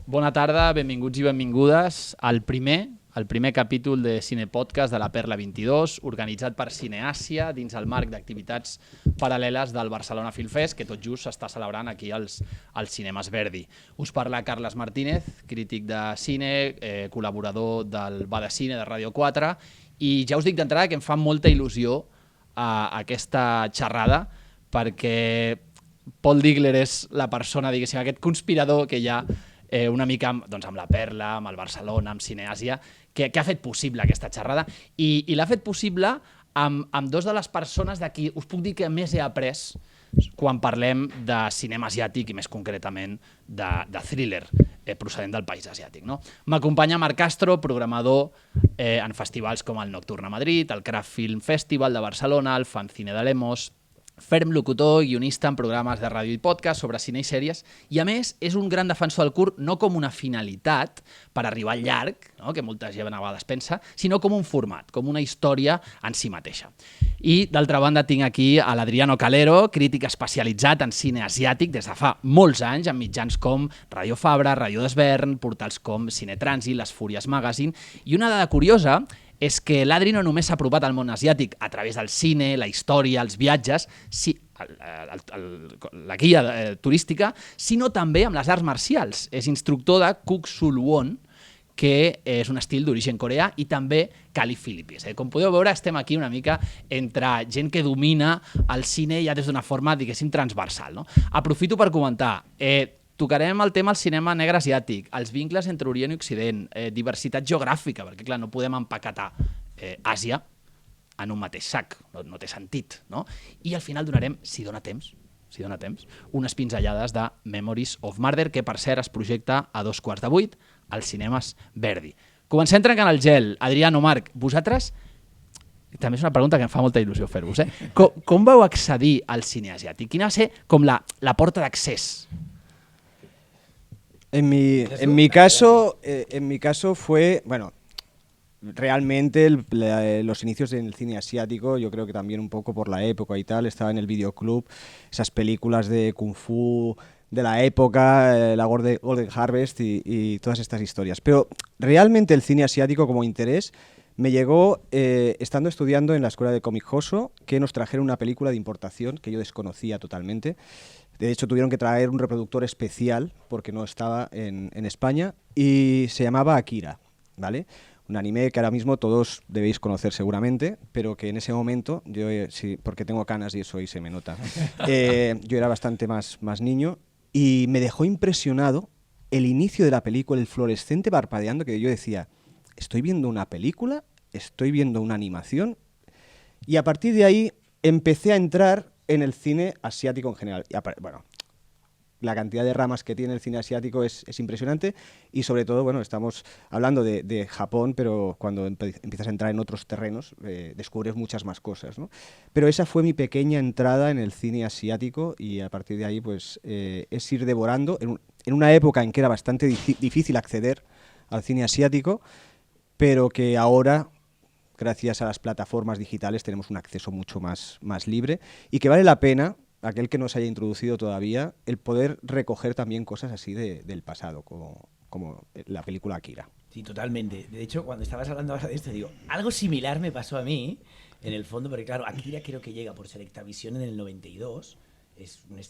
Bona tarda, benvinguts i benvingudes al primer capítol de Cinepodcast de la Perla 22, organitzat per Cineàsia dins el marc d'activitats paral·leles del Barcelona Film Fest, que tot just s'està celebrant aquí als Cinemes Verdi. Us parla Carles Martínez, crític de cine, col·laborador del Va de Cine de Ràdio 4, i ja us dic d'entrada que em fa molta il·lusió aquesta xerrada, perquè Paul Digler és la persona, diguéssim, aquest conspirador que hi ha una mica amb la Perla, amb el Barcelona, amb Cineàsia, que ha fet possible aquesta xerrada, i l'ha fet possible amb dos de les persones de qui us puc dir que més he après quan parlem de cinema asiàtic i més concretament de thriller procedent del país asiàtic. M'acompanya Marc Castro, programador en festivals com el Nocturne a Madrid, el Craft Film Festival de Barcelona, el Fancine de Lemos, ferm locutor, guionista en programes de ràdio i podcast sobre cine i sèries, i a més és un gran defensor del curt no com una finalitat per arribar al llarg, que molta gent a vegades pensa, sinó com un format, com una història en si mateixa. I d'altra banda tinc aquí a l'Adriano Calero, crític especialitzat en cine asiàtic des de fa molts anys en mitjans com Radio Fabra, Radio Desvern, portals com Cinetrànsit, Les Fúries Magazine, i una dada curiosa és que l'Adri no només s'ha apropat al món asiàtic a través del cine, la història, els viatges, la guia turística, sinó també amb les arts marcials. És instructor de Kuk Sul Won, que és un estil d'origen coreà, i també Kali Philippines. Com podeu veure, estem aquí una mica entre gent que domina el cine ja des d'una forma, diguéssim, transversal. Aprofito per comentar. Tocarem el tema del cinema negre asiàtic, els vincles entre Orient i Occident, diversitat geogràfica, perquè clar, no podem empaquetar Àsia en un mateix sac, no té sentit. I al final donarem, si dona temps, unes pinzellades de Memories of Murder, que per cert es projecta a 7:15 als Cinemes Verdi. Comencem trencant el gel. Adriano, Marc, vosaltres, també és una pregunta que em fa molta il·lusió fer-vos, com vau accedir al cine asiàtic? Quina va ser com la porta d'accés? En mi caso fue, bueno, realmente los inicios del cine asiático, yo creo que también un poco por la época y tal, estaba en el videoclub, esas películas de Kung Fu de la época, la Golden Harvest y todas estas historias. Pero realmente el cine asiático como interés me llegó estando estudiando en la escuela de Comic Hoso, que nos trajeron una película de importación que yo desconocía totalmente. De hecho, tuvieron que traer un reproductor especial porque no estaba en España, y se llamaba Akira, ¿vale? Un anime que ahora mismo todos debéis conocer seguramente, pero que en ese momento, yo sí, porque tengo canas y eso ahí se me nota, yo era bastante más niño, y me dejó impresionado el inicio de la película, el fluorescente parpadeando, que yo decía, estoy viendo una película, estoy viendo una animación, y a partir de ahí empecé a entrar en el cine asiático en general. Bueno, la cantidad de ramas que tiene el cine asiático es impresionante, y sobre todo, bueno, estamos hablando de Japón, pero cuando empiezas a entrar en otros terrenos descubres muchas más cosas, ¿no? Pero esa fue mi pequeña entrada en el cine asiático, y a partir de ahí pues es ir devorando en una época en que era bastante difícil acceder al cine asiático, pero que ahora, gracias a las plataformas digitales, tenemos un acceso mucho más libre, y que vale la pena, aquel que no se haya introducido todavía, el poder recoger también cosas así del pasado, como la película Akira. Sí, totalmente. De hecho, cuando estabas hablando ahora de esto, digo, algo similar me pasó a mí, en el fondo, porque claro, Akira creo que llega por Selectavisión en el 92, es una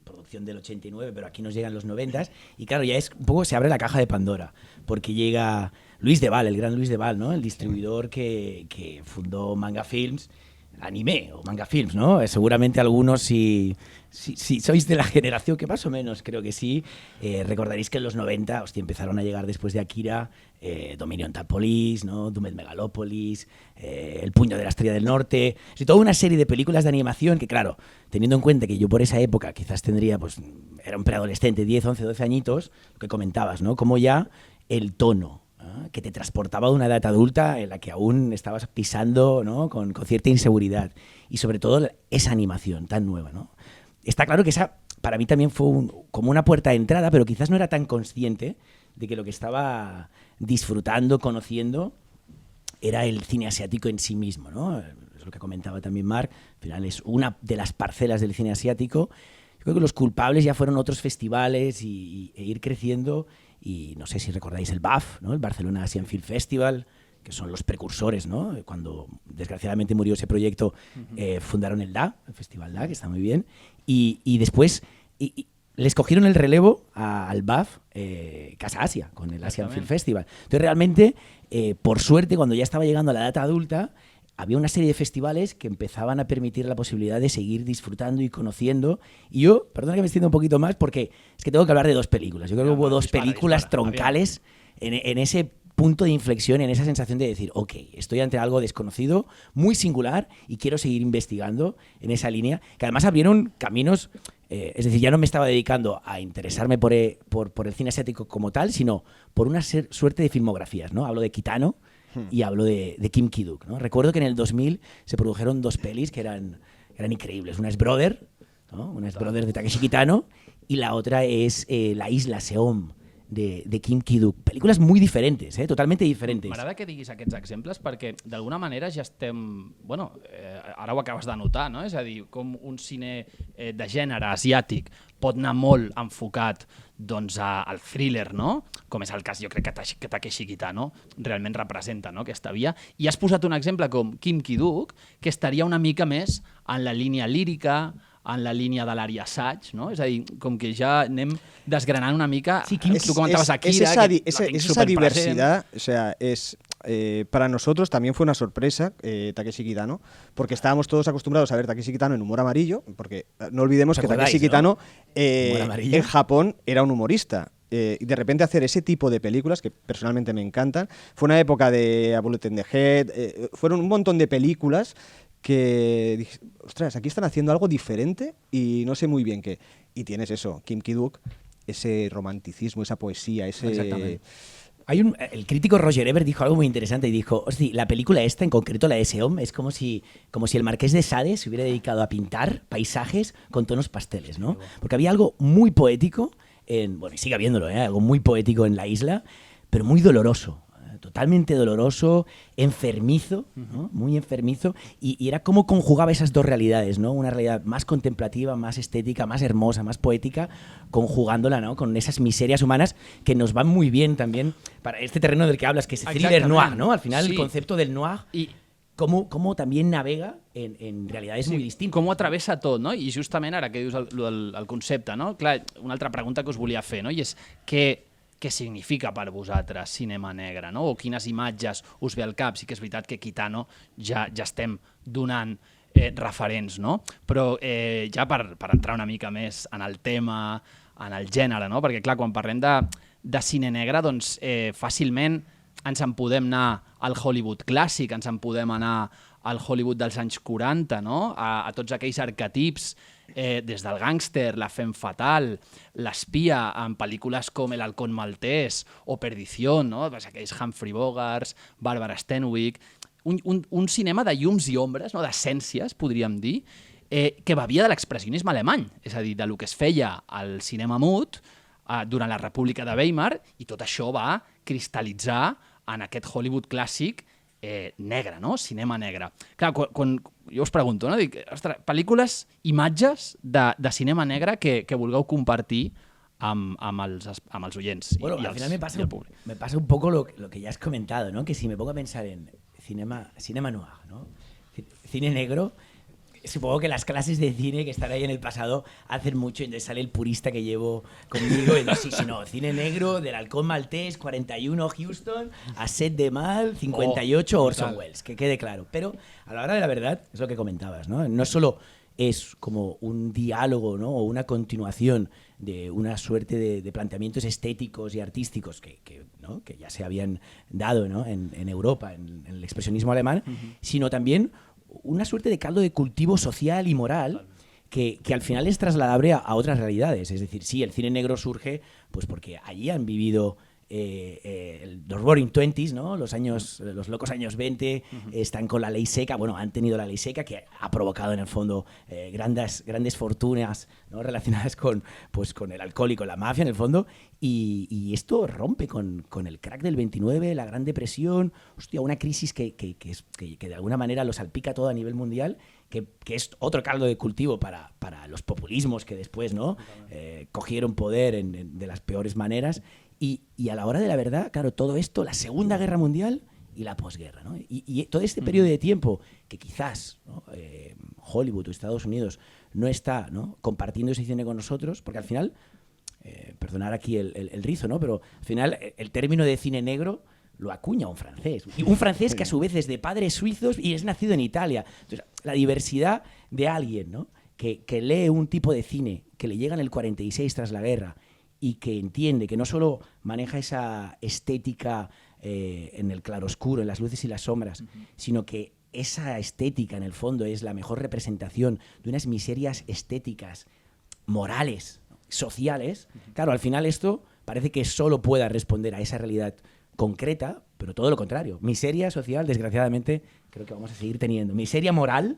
producción del 89, pero aquí nos llegan los 90, y claro, ya es un poco, se abre la caja de Pandora, porque llega Luis de Val, el gran Luis de Val, ¿no? El distribuidor que fundó Manga Films, Anime o Manga Films, ¿no? Seguramente algunos, si sois de la generación, que más o menos creo que sí, recordaréis que en los 90 empezaron a llegar después de Akira Dominion Police, ¿no? Doomed Megalopolis, El puño de la estrella del norte, toda una serie de películas de animación que, claro, teniendo en cuenta que yo por esa época quizás tendría, pues era un preadolescente, 10, 11, 12 añitos, lo que comentabas, ¿no? Como ya el tono que te transportaba a una edad adulta en la que aún estabas pisando, ¿no? con cierta inseguridad, y sobre todo esa animación tan nueva, ¿no? Está claro que esa para mí también fue como una puerta de entrada, pero quizás no era tan consciente de que lo que estaba disfrutando, conociendo, era el cine asiático en sí mismo, ¿no? Es lo que comentaba también Marc, al final es una de las parcelas del cine asiático. Yo creo que los culpables ya fueron otros festivales e ir creciendo y no sé si recordáis el BAF, ¿no? El Barcelona Asian Film Festival, que son los precursores, ¿no? Cuando desgraciadamente murió ese proyecto, fundaron el DA, el Festival DA, que está muy bien, y después les cogieron el relevo al BAF Casa Asia, con el Asian Film Festival. Entonces realmente, por suerte, cuando ya estaba llegando a la edad adulta, había una serie de festivales que empezaban a permitir la posibilidad de seguir disfrutando y conociendo. Y yo, perdona que me extienda un poquito más, porque es que tengo que hablar de dos películas. Yo creo que hubo dos películas troncales en ese punto de inflexión, en esa sensación de decir, ok, estoy ante algo desconocido, muy singular, y quiero seguir investigando en esa línea, que además abrieron caminos, es decir, ya no me estaba dedicando a interesarme por el cine asiático como tal, sino por una suerte de filmografías, ¿no? Hablo de Kitano y hablo de Kim Ki-duk, ¿no? Recuerdo que en el 2000 se produjeron dos pelis que eran increíbles. Una es Brother, ¿no? Una es Brother de Takeshi Kitano, y la otra es La isla Seom, de Kim Ki-duk. Pel·lícules molt diferents, totalment diferents. M'agrada que diguis aquests exemples perquè d'alguna manera ja estem... Bueno, ara ho acabes de notar, no? És a dir, com un cine de gènere asiàtic pot anar molt enfocat doncs, al thriller, no? Com és el cas, jo crec que Takeshi Kitano realment representa, no? Aquesta via. I has posat un exemple com Kim Ki-duk, que estaria una mica més en la línia lírica, en la línia de l'àrea assaig, no? És a dir, com que ja anem desgranant una mica... Sí, tú comentaves Akira, es esa diversidad, o sea, para nosotros también fue una sorpresa Takeshi Kitano, porque estábamos todos acostumbrados a ver Takeshi Kitano en humor amarillo, porque no olvidemos que Takeshi Kitano en Japón era un humorista. Y de repente hacer ese tipo de películas, que personalmente me encantan, fue una época de A Bullet in the Head, fueron un montón de películas que dije, ostras, aquí están haciendo algo diferente y no sé muy bien qué. Y tienes eso, Kim Ki-duk, ese romanticismo, esa poesía, ese... Exactamente. El crítico Roger Ebert dijo algo muy interesante y dijo, hostia, la película esta, en concreto la de Seom, es como si el Marqués de Sade se hubiera dedicado a pintar paisajes con tonos pasteles, ¿no? Porque había algo muy poético, bueno, y sigue habiéndolo, algo muy poético en la isla, pero muy doloroso. Totalmente doloroso, enfermizo, ¿no? Muy enfermizo, y era como conjugaba esas dos realidades, ¿no? Una realidad más contemplativa, más estética, más hermosa, más poética, conjugándola, ¿no? Con esas miserias humanas que nos van muy bien también para este terreno del que hablas, que es el thriller noir, ¿no? Al final sí. El concepto del noir y cómo también navega en realitats molt distintes. Com ho atravessa tot, no? I justament ara que dius el concepte, no? Clar, una altra pregunta que us volia fer, no? I és què significa per vosaltres cinema negre, no? O quines imatges us ve al cap? Sí que és veritat que Kitano ja estem donant referents, no? Però ja per entrar una mica més en el tema, en el gènere, no? Perquè clar, quan parlem de cine negre, doncs fàcilment ens en podem anar al Hollywood clàssic, ens en podem anar al Hollywood dels anys 40, no? A tots aquells arquetips, des del gàngster, la femme fatal, l'espia, en pel·lícules com El halcón maltés o Perdición, no? Aquells Humphrey Bogart, Barbara Stanwyck, un cinema de llums i ombres, no? D'essències, podríem dir, que bevia de l'expressionisme alemany, és a dir, de lo que es feia al cinema mut durant la República de Weimar, i tot això va cristal·litzar en aquest Hollywood clàssic negre, no? Cinema negre. Clar, quan jo us pregunto, no? Dic, ostres, pel·lícules, imatges de cinema negre que vulgueu compartir amb els oyents bueno, i al final el públic. Me pasa un poco lo que ya has comentado, ¿no? Que si me pongo a pensar en cinema noir, ¿no? Cine negro, supongo que las clases de cine que están ahí en el pasado hacen mucho, y entonces sale el purista que llevo conmigo y dice, sí, no, cine negro del halcón maltés, 41 Houston, a Set de Mal, 58 Orson Welles, que quede claro. Pero a la hora de la verdad, es lo que comentabas, ¿no? No solo es como un diálogo, ¿no? O una continuación de una suerte de planteamientos estéticos y artísticos que ya se habían dado, ¿no? en Europa, en el expresionismo alemán, sino también una suerte de caldo de cultivo social y moral que al final es trasladable a otras realidades. Es decir, sí, el cine negro surge pues porque allí han vivido los Roaring Twenties, ¿no? Los locos años 20, están con la ley seca, bueno, han tenido la ley seca que ha provocado en el fondo grandes fortunas, ¿no? Relacionadas con el alcohol y con la mafia en el fondo, y esto rompe con el crack del 29, la Gran Depresión, hostia, una crisis que de alguna manera lo salpica todo a nivel mundial, que es otro caldo de cultivo para los populismos que después, ¿no? Cogieron poder de las peores maneras. Y a la hora de la verdad, claro, todo esto, la Segunda Guerra Mundial y la posguerra, ¿no? Y todo este periodo de tiempo que quizás, ¿no? Hollywood o Estados Unidos no está, ¿no?, compartiendo ese cine con nosotros, porque al final, perdonar aquí el rizo, ¿no?, pero al final el término de cine negro lo acuña un francés. Y un francés que a su vez es de padres suizos y es nacido en Italia. Entonces, la diversidad de alguien, ¿no?, que lee un tipo de cine que le llega en el 46 tras la guerra y que entiende que no solo maneja esa estética en el claroscuro, en las luces y las sombras, sino que esa estética en el fondo es la mejor representación de unas miserias estéticas, morales, sociales. Claro, al final esto parece que solo pueda responder a esa realidad concreta, pero todo lo contrario. Miseria social, desgraciadamente, creo que vamos a seguir teniendo. Miseria moral,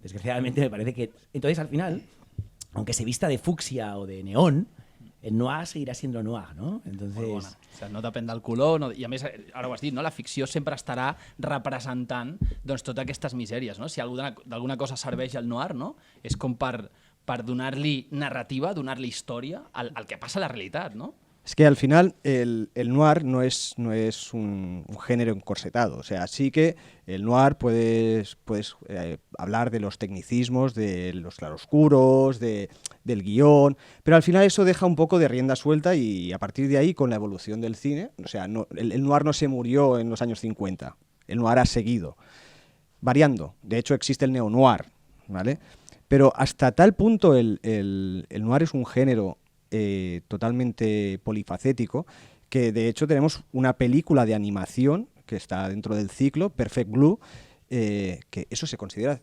desgraciadamente, me parece que... Entonces, al final, aunque se vista de fucsia o de neón, el noir seguirà siendo noir, no? Entonces... Molt bona. O sigui, no depèn del color, no, i a més, ara ho has dit, no? La ficció sempre estarà representant doncs, totes aquestes misèries. No? Si d'alguna cosa serveix el noir, no? És com per donar-li narrativa, donar-li història al que passa a la realitat, no? Es que al final el noir no es un género encorsetado. O sea, sí que el noir puedes hablar de los tecnicismos, de los claroscuros, del guión, pero al final eso deja un poco de rienda suelta y a partir de ahí, con la evolución del cine, o sea, el noir no se murió en los años 50, el noir ha seguido variando. De hecho, existe el neo-noir, ¿vale? Pero hasta tal punto el noir es un género totalmente polifacético, que de hecho tenemos una película de animación que está dentro del ciclo, Perfect Blue, que eso se considera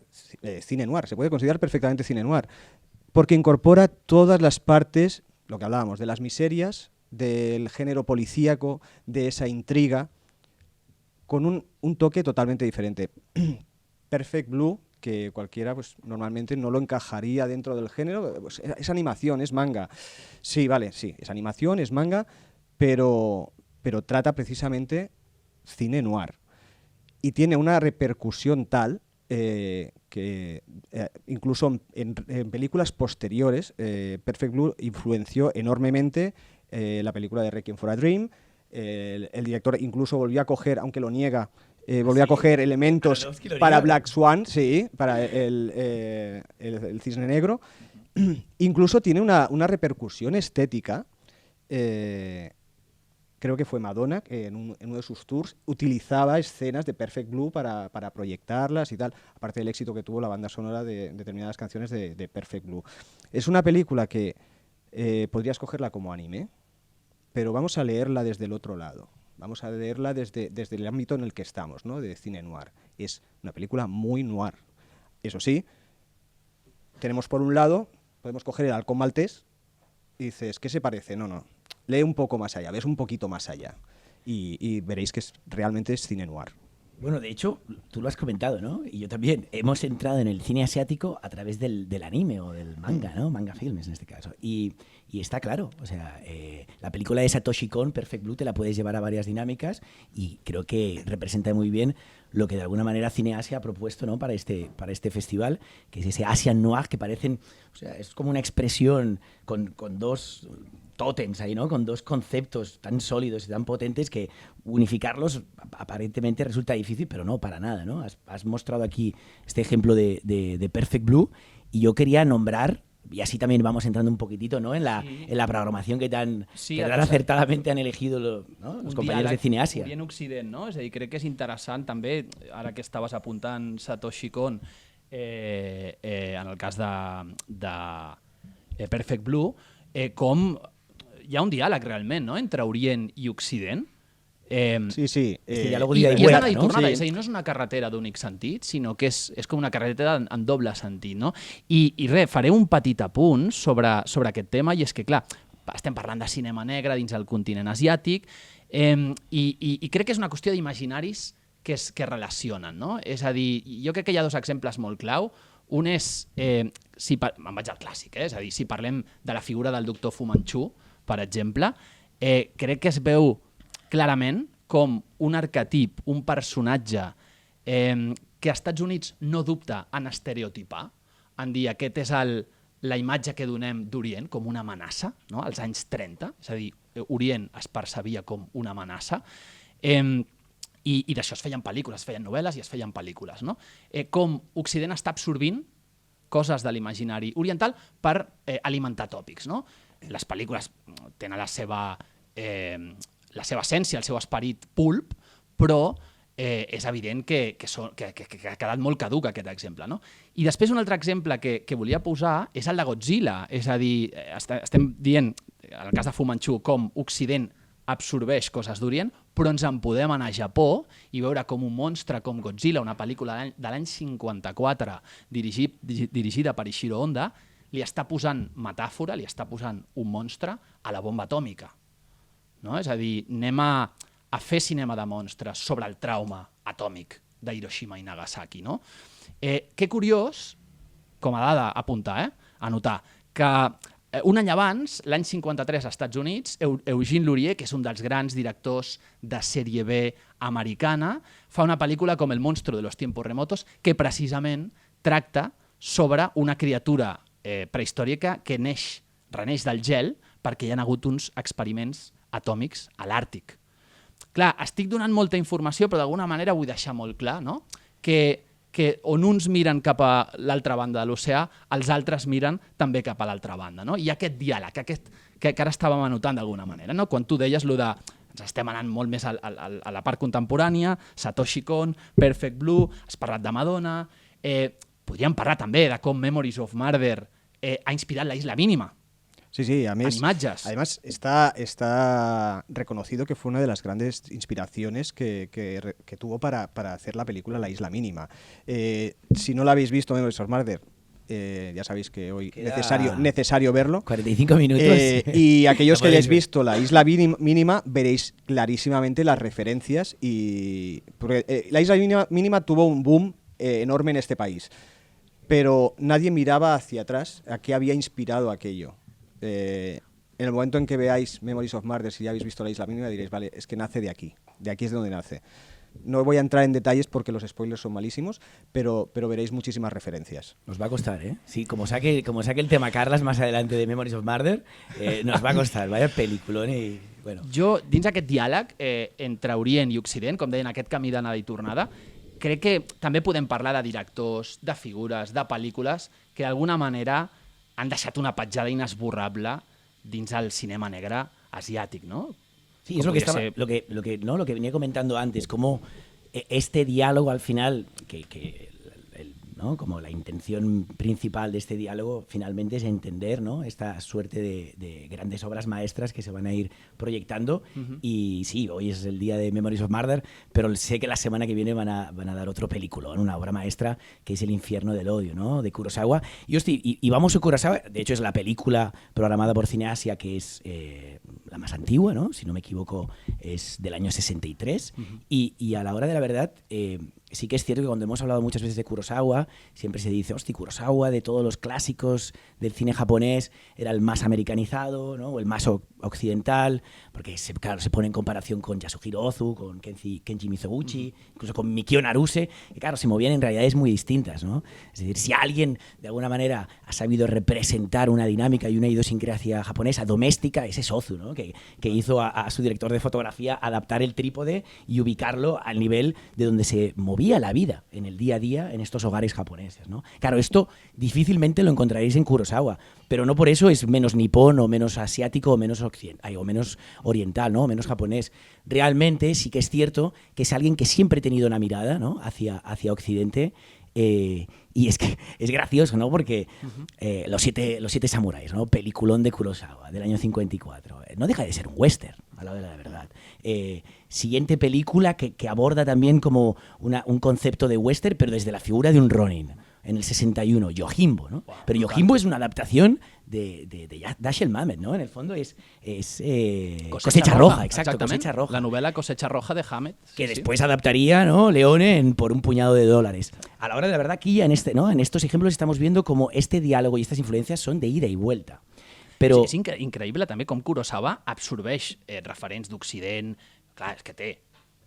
cine noir, se puede considerar perfectamente cine noir, porque incorpora todas las partes, lo que hablábamos, de las miserias, del género policíaco, de esa intriga, con un toque totalmente diferente. Perfect Blue, que cualquiera pues normalmente no lo encajaría dentro del género, pues es animación, es manga. Sí, vale, sí, es animación, es manga, pero trata precisamente cine noir. Y tiene una repercusión tal que incluso en películas posteriores, Perfect Blue influenció enormemente la película de Requiem for a Dream. El director incluso volvió a coger, aunque lo niega, volvió a coger elementos para Black Swan, sí, para el Cisne Negro. Incluso tiene una repercusión estética. Creo que fue Madonna, que en uno de sus tours utilizaba escenas de Perfect Blue para proyectarlas y tal, aparte del éxito que tuvo la banda sonora de determinadas canciones de Perfect Blue. Es una película que podrías cogerla como anime, pero vamos a leerla desde el otro lado. Vamos a leerla desde el ámbito en el que estamos, ¿no?, de cine noir. Es una película muy noir. Eso sí, tenemos por un lado, podemos coger el Halcón Maltés y dices, ¿qué se parece? No. Lee un poco más allá, ves un poquito más allá y veréis que realmente es cine noir. Bueno, de hecho, tú lo has comentado, ¿no? Y yo también. Hemos entrado en el cine asiático a través del anime o del manga, ¿no? Manga filmes en este caso. Y está claro, o sea, la película de Satoshi Kon, Perfect Blue, te la puedes llevar a varias dinámicas y creo que representa muy bien lo que de alguna manera Cine Asia ha propuesto, ¿no?, para este festival, que es ese Asian Noir que parecen, o sea, es como una expresión con dos tótems ahí, ¿no?, con dos conceptos tan sólidos y tan potentes que unificarlos aparentemente resulta difícil, pero no, para nada, ¿no? Has mostrado aquí este ejemplo de Perfect Blue y yo quería nombrar, y así también vamos entrando un poquitito, ¿no?, en la programación que tan acertadamente han elegido los compañeros de Cine Asia. Orient-Occident, no? És a dir, crec que és interessant també, ara que estaves apuntant Satoshi Kon, en el cas de Perfect Blue, com hi ha un diàleg realment, no?, entre Orient i Occident. Sí. Diàleg I de és anada i no? tornada, Sí. és a dir, no és una carretera d'únic sentit, sinó que és com una carretera en doble sentit, no? I res, faré un petit apunt sobre aquest tema, i és que, clar, estem parlant de cinema negre dins el continent asiàtic, i crec que és una qüestió d'imaginaris que es relacionen, no? És a dir, jo crec que hi ha dos exemples molt clau. Un és, me'n vaig al clàssic, és a dir, si parlem de la figura del doctor Fu Manchu, per exemple, crec que es veu clarament com un arquetip, un personatge que als Estats Units no dubta en estereotipar, en dir aquest és la imatge que donem d'Orient com una amenaça, no?, als anys 30, és a dir, Orient es percebia com una amenaça. I d'això es feien pel·lícules, es feien novel·les i es feien pel·lícules. No? Com Occident està absorbint coses de l'imaginari oriental per alimentar tòpics. No? Les pel·lícules tenen la seva essència, el seu esperit pulp, però és evident que ha quedat molt caduc aquest exemple. No? I després un altre exemple que volia posar és el de Godzilla. És a dir, estem dient, en el cas de Fu Manchu, com Occident absorbeix coses d'Orient, però ens en podem anar a Japó i veure com un monstre com Godzilla, una pel·lícula de l'any 54 dirigida per Ishiro Honda, li està posant metàfora, li està posant un monstre a la bomba atòmica. No? És a dir, anem a fer cinema de monstres sobre el trauma atòmic de Hiroshima i Nagasaki. No? Que curiós, com a dada a apuntar, a notar, que un any abans, l'any 53 als Estats Units, Eugene Laurier, que és un dels grans directors de sèrie B americana, fa una pel·lícula com El monstruo de los tiempos remotos, que precisament tracta sobre una criatura prehistòrica que reneix del gel perquè hi ha hagut uns experiments atòmics a l'Àrtic. Clar, estic donant molta informació, però d'alguna manera vull deixar molt clar, no? que on uns miren cap a l'altra banda de l'oceà, els altres miren també cap a l'altra banda. No? Hi ha aquest diàleg, que ara estàvem anotant d'alguna manera. No? Quan tu deies allò de ens estem anant molt més a la part contemporània, Satoshi Kon, Perfect Blue, has parlat de Madonna, podríem parlar també de com Memories of Murder ha inspirat la Isla Mínima. Sí, imatges. Además está reconocido que fue una de las grandes inspiraciones que tuvo para hacer la película La Isla Mínima. Si no la habéis visto, Memories of Murder, ya sabéis que hoy necesario verlo. 45 minutos. Y aquellos que hayáis visto La Isla Mínima veréis clarísimamente las referencias. Porque La Isla Mínima tuvo un boom enorme en este país, pero nadie miraba hacia atrás a qué había inspirado aquello. En el momento en que veáis Memories of Murder, si ya habéis visto La Isla Mínima, diréis, vale, es que nace de aquí es de donde nace. No voy a entrar en detalles porque los spoilers son malísimos, pero veréis muchísimas referencias. Nos va a costar, ¿eh? Sí, como saque el tema Carles más adelante de Memories of Murder, nos va a costar, vaya peliculón i... Bueno. Jo, dins aquest diàleg entre Orient i Occident, com deien, aquest camí d'anada i tornada, crec que també podem parlar de directors, de figures, de pel·lícules que d'alguna manera han deixat una petjada inesborrable dins el cinema negre asiàtic, ¿no? Sí, es lo que venía comentando antes, como este diálogo al final, ¿no? Como la intención principal de este diálogo finalmente es entender, ¿no? Esta suerte de grandes obras maestras que se van a ir proyectando. Y sí, hoy es el día de Memories of Murder, pero sé que la semana que viene van a dar otro peliculón, una obra maestra que es El infierno del odio, ¿no? De Kurosawa. Y vamos a Kurosawa, de hecho es la película programada por Cineasia que es la más antigua, ¿no? Si no me equivoco es del año 63. Y a la hora de la verdad... sí que es cierto que cuando hemos hablado muchas veces de Kurosawa, siempre se dice, hostia, Kurosawa de todos los clásicos del cine japonés era el más americanizado, ¿no? O el más occidental, porque claro, se pone en comparación con Yasuhiro Ozu, con Kenji Mizoguchi, incluso con Mikio Naruse, que claro, se movían en realidades muy distintas, ¿no? Es decir, si alguien de alguna manera ha sabido representar una dinámica y una idiosincrasia japonesa doméstica, ese es Ozu, ¿no? Que hizo a su director de fotografía adaptar el trípode y ubicarlo al nivel de donde se movía la vida en el día a día en estos hogares japoneses, ¿no? Claro, esto difícilmente lo encontraréis en Kurosawa, pero no por eso es menos nipón o menos asiático o menos oriental, ¿no? O menos japonés. Realmente sí que es cierto que es alguien que siempre ha tenido una mirada, ¿no? hacia Occidente. Y es que es gracioso, ¿no? Porque los siete samuráis, ¿no? Peliculón de Kurosawa del año 54. No deja de ser un western, a la hora de la verdad. Siguiente película que aborda también como un concepto de western, pero desde la figura de un Ronin, en el 61, Yojimbo, ¿no? Wow, pero Yojimbo es una adaptación de Dashiell Hammett, ¿no? En el fondo es Cosecha Roja, exacto, Cosecha Roja. La novela Cosecha Roja de Hammett. Que después adaptaría, ¿no? Leone por un puñado de dólares. A la hora de la verdad, aquí en estos ejemplos estamos viendo como este diálogo y estas influencias son de ida y vuelta. Però... Sí, és increïble també com Kurosawa absorbeix referents d'Occident. Clar, és que té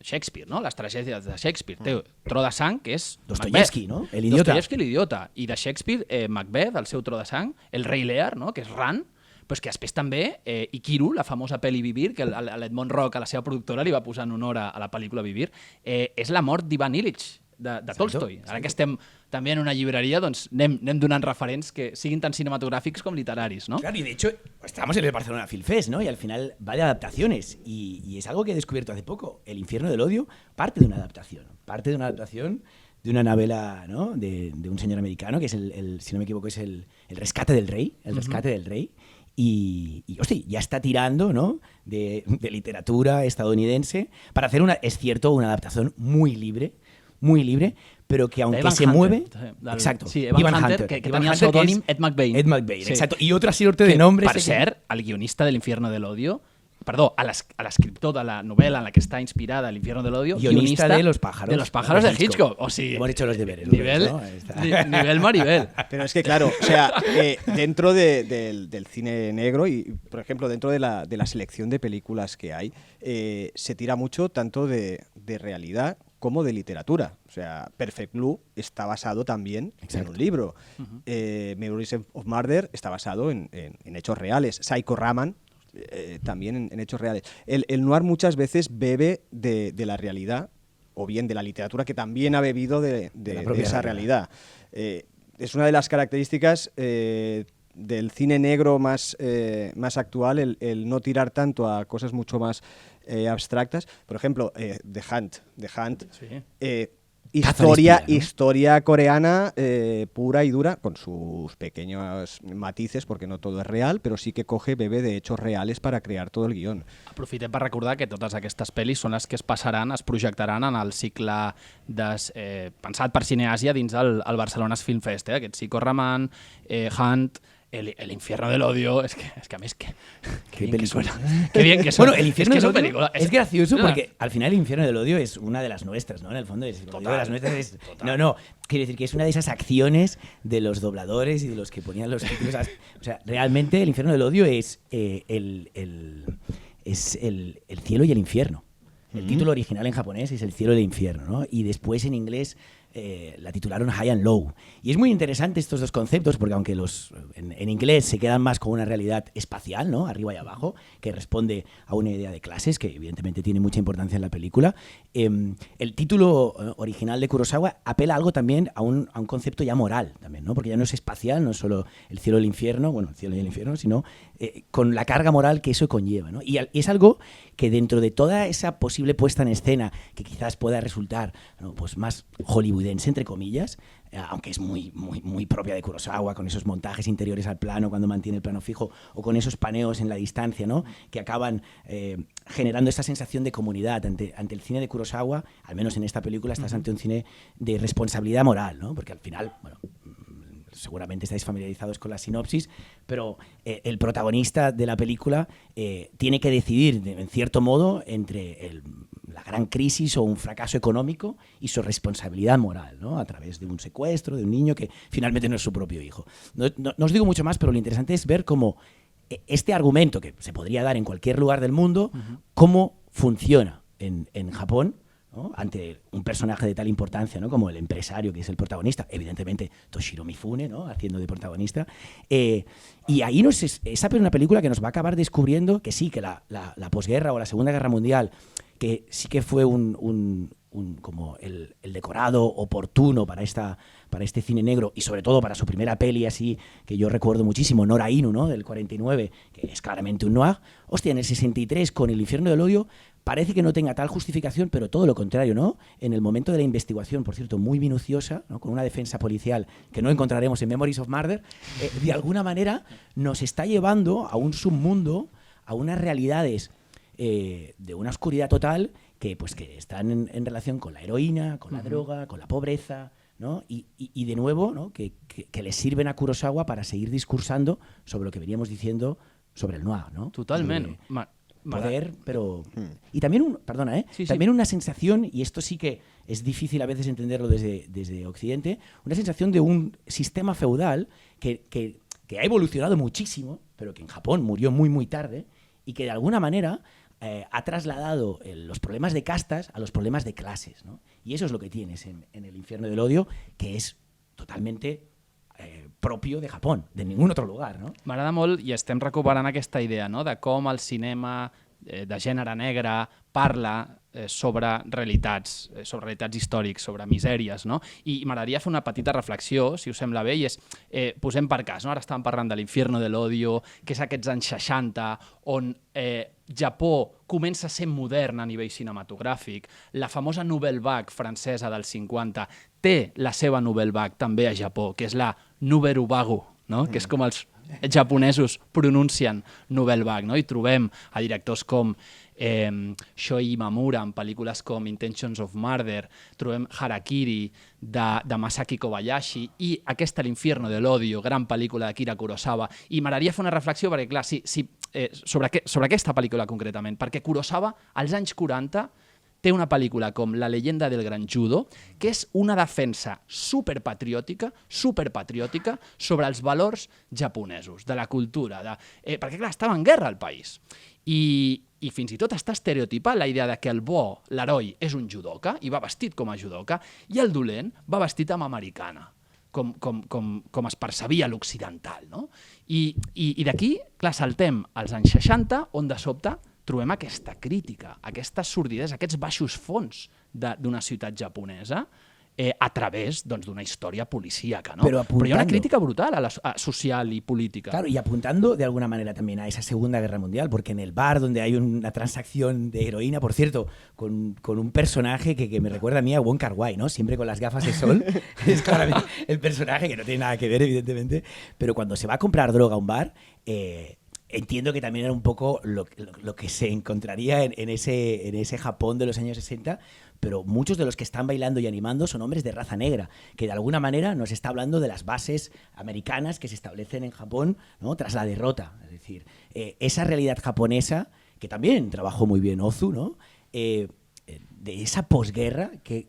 Shakespeare, no? Les tragèdies de Shakespeare. Té Tro de sang, que és Dostoyevsky, ¿no? El idiota. Dostoyevsky, l'idiota. I de Shakespeare, Macbeth, el seu Tro de sang, el rei Lear, no? Que és Ran. però és que després també Ikiru, la famosa pel·li Vivir, que l'Edmond Rock, a la seva productora, li va posar en honor a la pel·lícula Vivir, és la mort d'Ivan Illich, de Tolstoi. Ara que estem també en una llibreria, doncs anem donant referents que siguin tan cinematográficos como literarios, ¿no? Claro, y de hecho, estamos en el Barcelona Film Fest, ¿no? Y al final va de adaptaciones. Y es algo que he descubierto hace poco. El infierno del odio parte de una adaptación. Parte de una adaptación de una novela, ¿no? de un señor americano, que es si no me equivoco, es el Rescate del Rey. El Rescate del Rey. Y hostia, ya está tirando, ¿no? de literatura estadounidense para hacer una adaptación muy libre, pero que aunque se mueve... Exacto. Sí, Evan Hunter, que tenia el pseudònim Ed McBain. Ed McBain, sí. Exacto. I otra sort de nombres... Per cert, el guionista de l'Infierno del Odio, perdó, a l'escriptor de la novel·la en la que està inspirada l'Infierno del Odio, guionista de Los pájaros. De Los pájaros de Hitchcock. O sea, hemos hecho los deberes. Nivel, ¿no? nivel Maribel. Pero es que claro, o sea, dentro del cine negro y, por ejemplo, dentro de la selección de películas que hay, se tira mucho tanto de realidad como de literatura. O sea, Perfect Blue está basado también en un libro. Memories of Murder está basado en hechos reales. Psycho Raman también en hechos reales. El noir muchas veces bebe de la realidad, o bien de la literatura, que también ha bebido de esa realidad. Es una de las características del cine negro más actual, el no tirar tanto a cosas mucho más abstractas. Por ejemplo, The Hunt, Sí. Historia coreana pura y dura, con sus pequeños matices, porque no todo es real, però sí que bebe de hechos reales para crear todo el guión. Aprofitem per recordar que totes aquestes pel·lis són les que es projectaran en el cicle pensat per Cineàsia dins el Barcelona Film Fest. Aquest Psycho Raman, Hunt, el Infierno del Odio, es que a mí qué bien que suena. Qué bien que suena. Bueno, el Infierno del Odio película, es gracioso porque al final el Infierno del Odio es una de las nuestras, ¿no? En el fondo es de las nuestras. No, quiero decir que es una de esas acciones de los dobladores y de los que ponían los títulos. O sea, realmente el Infierno del Odio es el cielo y el infierno. El título original en japonés es El cielo y el infierno, ¿no? Y después en inglés la titularon High and Low. Y es muy interesante estos dos conceptos porque aunque en inglés se quedan más con una realidad espacial, ¿no? Arriba y abajo, que responde a una idea de clases que evidentemente tiene mucha importancia en la película, el título original de Kurosawa apela algo también a un concepto ya moral también, ¿no? Porque ya no es espacial, no es solo el cielo y el infierno, bueno, el cielo y el infierno, sino con la carga moral que eso conlleva, ¿no? Y es algo que dentro de toda esa posible puesta en escena que quizás pueda resultar, ¿no? Pues más hollywoodense, entre comillas, aunque es muy, muy, muy propia de Kurosawa, con esos montajes interiores al plano cuando mantiene el plano fijo, o con esos paneos en la distancia, ¿no? Que acaban generando esa sensación de comunidad ante el cine de Kurosawa. Al menos en esta película estás ante un cine de responsabilidad moral, ¿no? Porque al final, bueno, seguramente estáis familiarizados con la sinopsis, pero el protagonista de la película tiene que decidir, en cierto modo, entre la gran crisis o un fracaso económico y su responsabilidad moral, ¿no? A través de un secuestro de un niño que finalmente no es su propio hijo. No os digo mucho más, pero lo interesante es ver cómo este argumento, que se podría dar en cualquier lugar del mundo, cómo funciona en Japón, ¿no? Ante un personaje de tal importancia, ¿no? Como el empresario que es el protagonista, evidentemente Toshiro Mifune, ¿no? Haciendo de protagonista, y ahí esa es una película que nos va a acabar descubriendo que sí, que la posguerra o la Segunda Guerra Mundial, que sí que fue como el decorado oportuno para este cine negro y sobre todo para su primera peli así, que yo recuerdo muchísimo, Nora Inu, ¿no? Del 49, que es claramente un noir. Hostia, en el 63 con El Infierno del Odio parece que no tenga tal justificación, pero todo lo contrario, ¿no? En el momento de la investigación, por cierto, muy minuciosa, ¿no? Con una defensa policial que no encontraremos en Memories of Murder, de alguna manera nos está llevando a un submundo, a unas realidades de una oscuridad total que están en relación con la heroína, con la droga, con la pobreza, ¿no? Y de nuevo, ¿no? que le sirven a Kurosawa para seguir discursando sobre lo que veníamos diciendo sobre el noir, ¿no? Totalmente. Poder, pero... Y también, también una sensación, y esto sí que es difícil a veces entenderlo desde Occidente, una sensación de un sistema feudal que ha evolucionado muchísimo, pero que en Japón murió muy, muy tarde, y que de alguna manera ha trasladado los problemas de castas a los problemas de clases, ¿no? Y eso es lo que tienes en El Infierno del Odio, que es totalmente propio de Japón, de ningún otro lugar, ¿no? M'agrada molt i estem recuperant aquesta idea, no?, de com el cinema de gènere negre parla sobre realitats històrics, sobre misèries, no? I m'agradaria fer una petita reflexió, si us sembla bé, i és, posem per cas, no? Ara estàvem parlant de l'Infierno de l'Odio, que és aquests anys 60, on Japó comença a ser modern a nivell cinematogràfic, la famosa Nouvelle Vague francesa dels 50 té la seva Nouvelle Vague també a Japó, que és la Nouvelle Vague, no? Que és com els japonesos pronuncien Nouvelle Vague, no? I trobem a directors com Shoei Imamura en pel·lícules com Intentions of Murder, trobem Harakiri de Masaki Kobayashi i aquesta L'Infierno de l'Odio, gran pel·lícula d'Akira Kurosawa. I m'agradaria fer una reflexió perquè, clar, sobre aquesta pel·lícula concretament, perquè Kurosawa als anys 40 té una pel·lícula com La leyenda del gran judo, que és una defensa superpatriòtica sobre els valors japonesos, de la cultura, perquè clar, estava en guerra el país. I fins i tot està estereotipat la idea de que el bo, l'heroi, és un judoka, i va vestit com a judoka, i el dolent va vestit amb americana, com es percebia l'occidental, no? I d'aquí, clar, saltem als anys 60, on de sobte trobem aquesta crítica, aquesta sordidesa, aquests baixos fons d'una ciutat japonesa a través d'una història policíaca, ¿no? Pero hi ha una crítica brutal a social y política. Claro, y apuntando de alguna manera también a esa Segunda Guerra Mundial, porque en el bar donde hay una transacción de heroína, por cierto, con un personaje que me recuerda a mí a Wong Kar-wai, ¿no? Siempre con las gafas de sol, es claramente el personaje que no tiene nada que ver, evidentemente, pero cuando se va a comprar droga a un bar, entiendo que también era un poco lo que se encontraría en ese Japón de los años 60, pero muchos de los que están bailando y animando son hombres de raza negra, que de alguna manera nos está hablando de las bases americanas que se establecen en Japón, ¿no?, tras la derrota. Es decir, esa realidad japonesa, que también trabajó muy bien Ozu, ¿no?, de esa posguerra que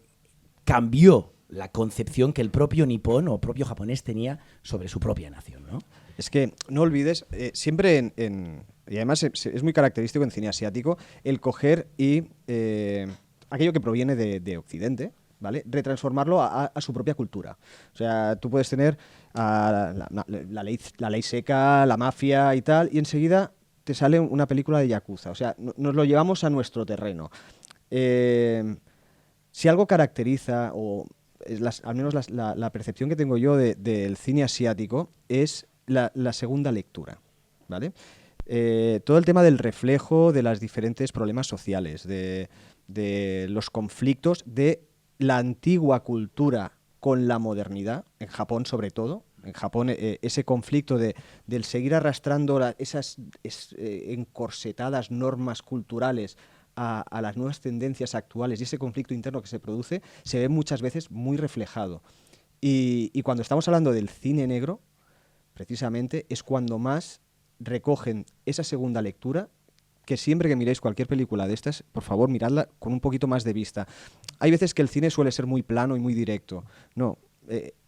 cambió la concepción que el propio nipón o propio japonés tenía sobre su propia nación, ¿no? Es que no olvides, siempre y además es muy característico en cine asiático, el coger y aquello que proviene de Occidente, ¿vale?, retransformarlo a su propia cultura. O sea, tú puedes tener la ley seca, la mafia y tal, y enseguida te sale una película de Yakuza. O sea, nos lo llevamos a nuestro terreno. Si algo caracteriza, o al menos la percepción que tengo yo del cine asiático, es la segunda lectura, ¿vale? Todo el tema del reflejo de los diferentes problemas sociales, de los conflictos de la antigua cultura con la modernidad, en Japón sobre todo. En Japón ese conflicto del seguir arrastrando esas encorsetadas normas culturales a las nuevas tendencias actuales, y ese conflicto interno que se produce se ve muchas veces muy reflejado. Y cuando estamos hablando del cine negro, precisamente es cuando más recogen esa segunda lectura, que siempre que miréis cualquier película de estas, por favor, miradla con un poquito más de vista. Hay veces que el cine suele ser muy plano y muy directo. No,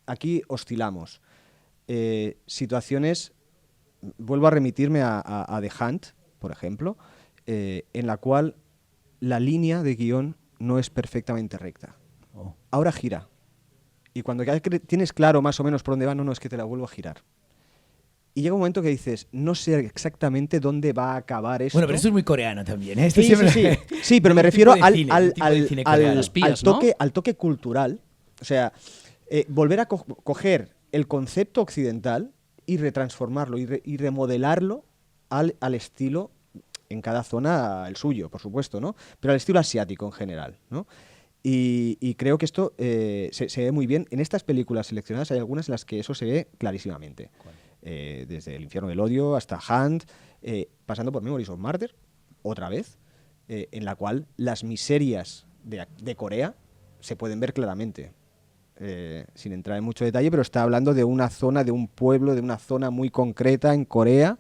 aquí oscilamos. Situaciones, vuelvo a remitirme a The Hunt, por ejemplo, en la cual la línea de guión no es perfectamente recta. Ahora gira. Y cuando ya tienes claro más o menos por dónde va, no, es que te la vuelvo a girar. Y llega un momento que dices, no sé exactamente dónde va a acabar esto. Bueno, pero eso es muy coreano también, ¿eh? Sí, sí, pero me refiero al toque cultural. O sea, volver a coger el concepto occidental y retransformarlo y remodelarlo al estilo, en cada zona el suyo, por supuesto, ¿no? Pero al estilo asiático en general, ¿no? Y creo que esto se ve muy bien. En estas películas seleccionadas hay algunas en las que eso se ve clarísimamente. Desde El Infierno del Odio hasta Hunt, pasando por Memories of Murder, otra vez, en la cual las miserias de Corea se pueden ver claramente. Sin entrar en mucho detalle, pero está hablando de una zona, de un pueblo, de una zona muy concreta en Corea,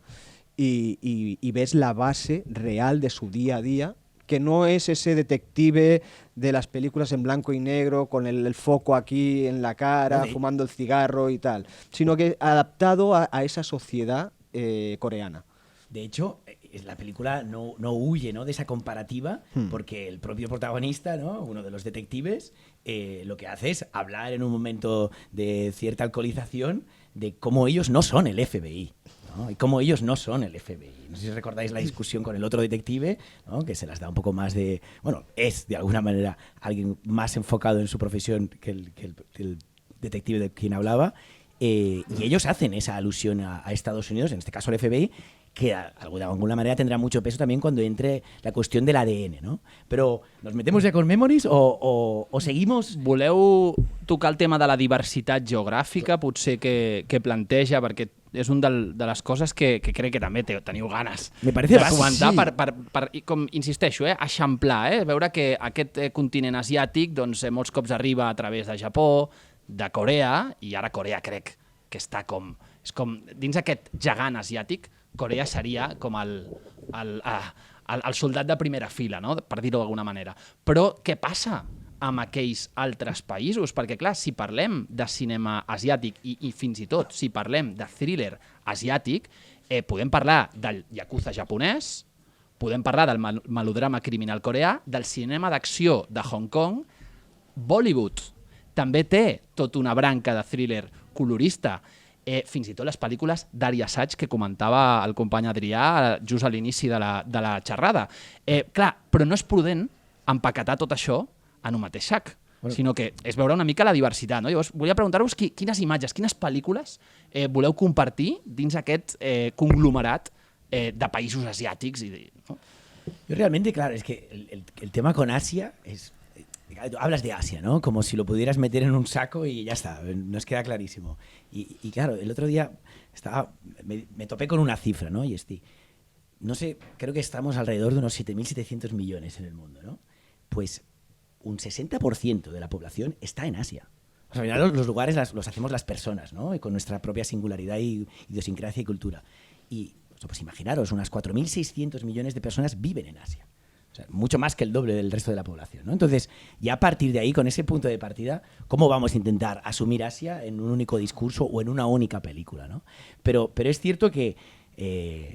y ves la base real de su día a día, que no es ese detective de las películas en blanco y negro con el foco aquí en la cara, fumando el cigarro y tal, sino que adaptado a esa sociedad coreana. De hecho, la película no huye, ¿no?, de esa comparativa, porque el propio protagonista, ¿no?, uno de los detectives, lo que hace es hablar en un momento de cierta alcoholización de cómo ellos no son el FBI, ¿no? Y cómo ellos no son el FBI. No sé si recordáis la discusión con el otro detective, ¿no?, que se las da un poco más de... Bueno, es de alguna manera alguien más enfocado en su profesión que el detective de quien hablaba, y ellos hacen esa alusión a Estados Unidos, en este caso al FBI, que de alguna manera tendrá mucho peso también cuando entre la cuestión del ADN, ¿no? Però nos metemos ja con Memories o seguimos... Voleu tocar el tema de la diversitat geogràfica, potser que planteja, perquè és un de les coses que crec que també teniu ganes Me parece de bàsic, comentar sí. per, com insisteixo, eixamplar, veure que aquest continent asiàtic doncs, molts cops arriba a través de Japó, de Corea, i ara Corea crec que està com... És com dins aquest gegant asiàtic, Corea seria com el soldat de primera fila, no?, per dir-ho d'alguna manera. Però què passa amb aquells altres països? Perquè, clar, si parlem de cinema asiàtic i fins i tot si parlem de thriller asiàtic, podem parlar del yakuza japonès, podem parlar del melodrama criminal coreà, del cinema d'acció de Hong Kong. Bollywood també té tota una branca de thriller colorista, fins i tot les pel·lícules d'Ari Assaig que comentava el company Adrià just a l'inici de la xerrada. Clar, però no és prudent empaquetar tot això en un mateix sac, sinó que és veure una mica la diversitat, no? Llavors, volia preguntar-vos quines imatges, quines pel·lícules voleu compartir dins aquest conglomerat de països asiàtics. ¿No? Yo realmente, claro, es que el tema con Asia es... Hablas de Asia, ¿no? Como si lo pudieras meter en un saco y ya está, nos queda clarísimo. Y claro, el otro día me topé con una cifra, ¿no? Y no sé, creo que estamos alrededor de unos 7.700 millones en el mundo, ¿no? Pues un 60% de la población está en Asia. O sea, al final los lugares los hacemos las personas, ¿no? Y con nuestra propia singularidad y idiosincrasia y cultura. Y pues imaginaros, unas 4.600 millones de personas viven en Asia. O sea, mucho más que el doble del resto de la población, ¿no? Entonces, ya a partir de ahí, con ese punto de partida, ¿cómo vamos a intentar asumir Asia en un único discurso o en una única película, ¿no? Pero es cierto que,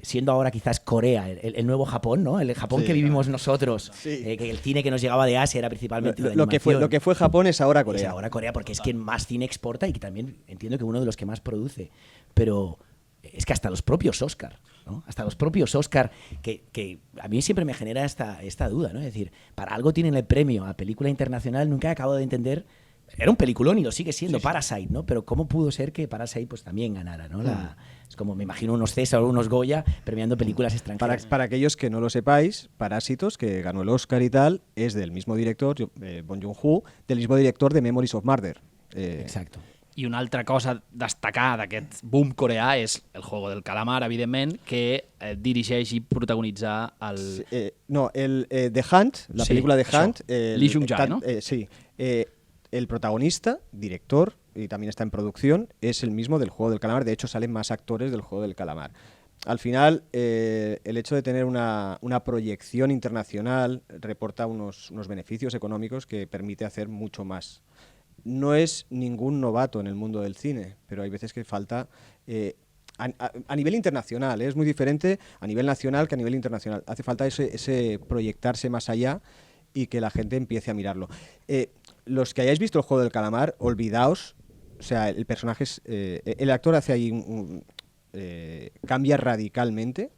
siendo ahora quizás Corea el nuevo Japón, ¿no? El Japón que vivimos nosotros, que el cine que nos llegaba de Asia era principalmente de animación. Lo que fue Japón es ahora Corea. Es ahora Corea porque es quien más cine exporta y que también entiendo que uno de los que más produce. Pero es que hasta los propios Oscar, ¿no? Hasta los propios Oscar, que a mí siempre me genera esta duda, ¿no? Es decir, para algo tienen el premio a película internacional, nunca he acabado de entender. Era un peliculón y lo sigue siendo, Parasite, ¿no? Pero ¿cómo pudo ser que Parasite pues también ganara, ¿no? Es como, me imagino, unos César o unos Goya premiando películas extranjeras. Para aquellos que no lo sepáis, Parásitos, que ganó el Oscar y tal, es del mismo director, Bong Joon-ho, del mismo director de Memories of Murder. Exacto. I una altra cosa destacada d'aquest boom coreà és el Juego del Calamar, evidentment, que dirigeix i protagonitza el... The Hunt, la película The Hunt. Lee Jung-jae, ¿no? Sí. El protagonista, director, y también está en producción, es el mismo del Juego del Calamar. De hecho, salen más actores del Juego del Calamar. Al final, el hecho de tener una proyección internacional reporta unos beneficios económicos que permite hacer mucho más. No es ningún novato en el mundo del cine, pero hay veces que falta a nivel internacional, es muy diferente a nivel nacional que a nivel internacional. Hace falta ese proyectarse más allá y que la gente empiece a mirarlo. Los que hayáis visto el Juego del Calamar, olvidaos, o sea, el personaje es... el actor hace ahí cambia radicalmente,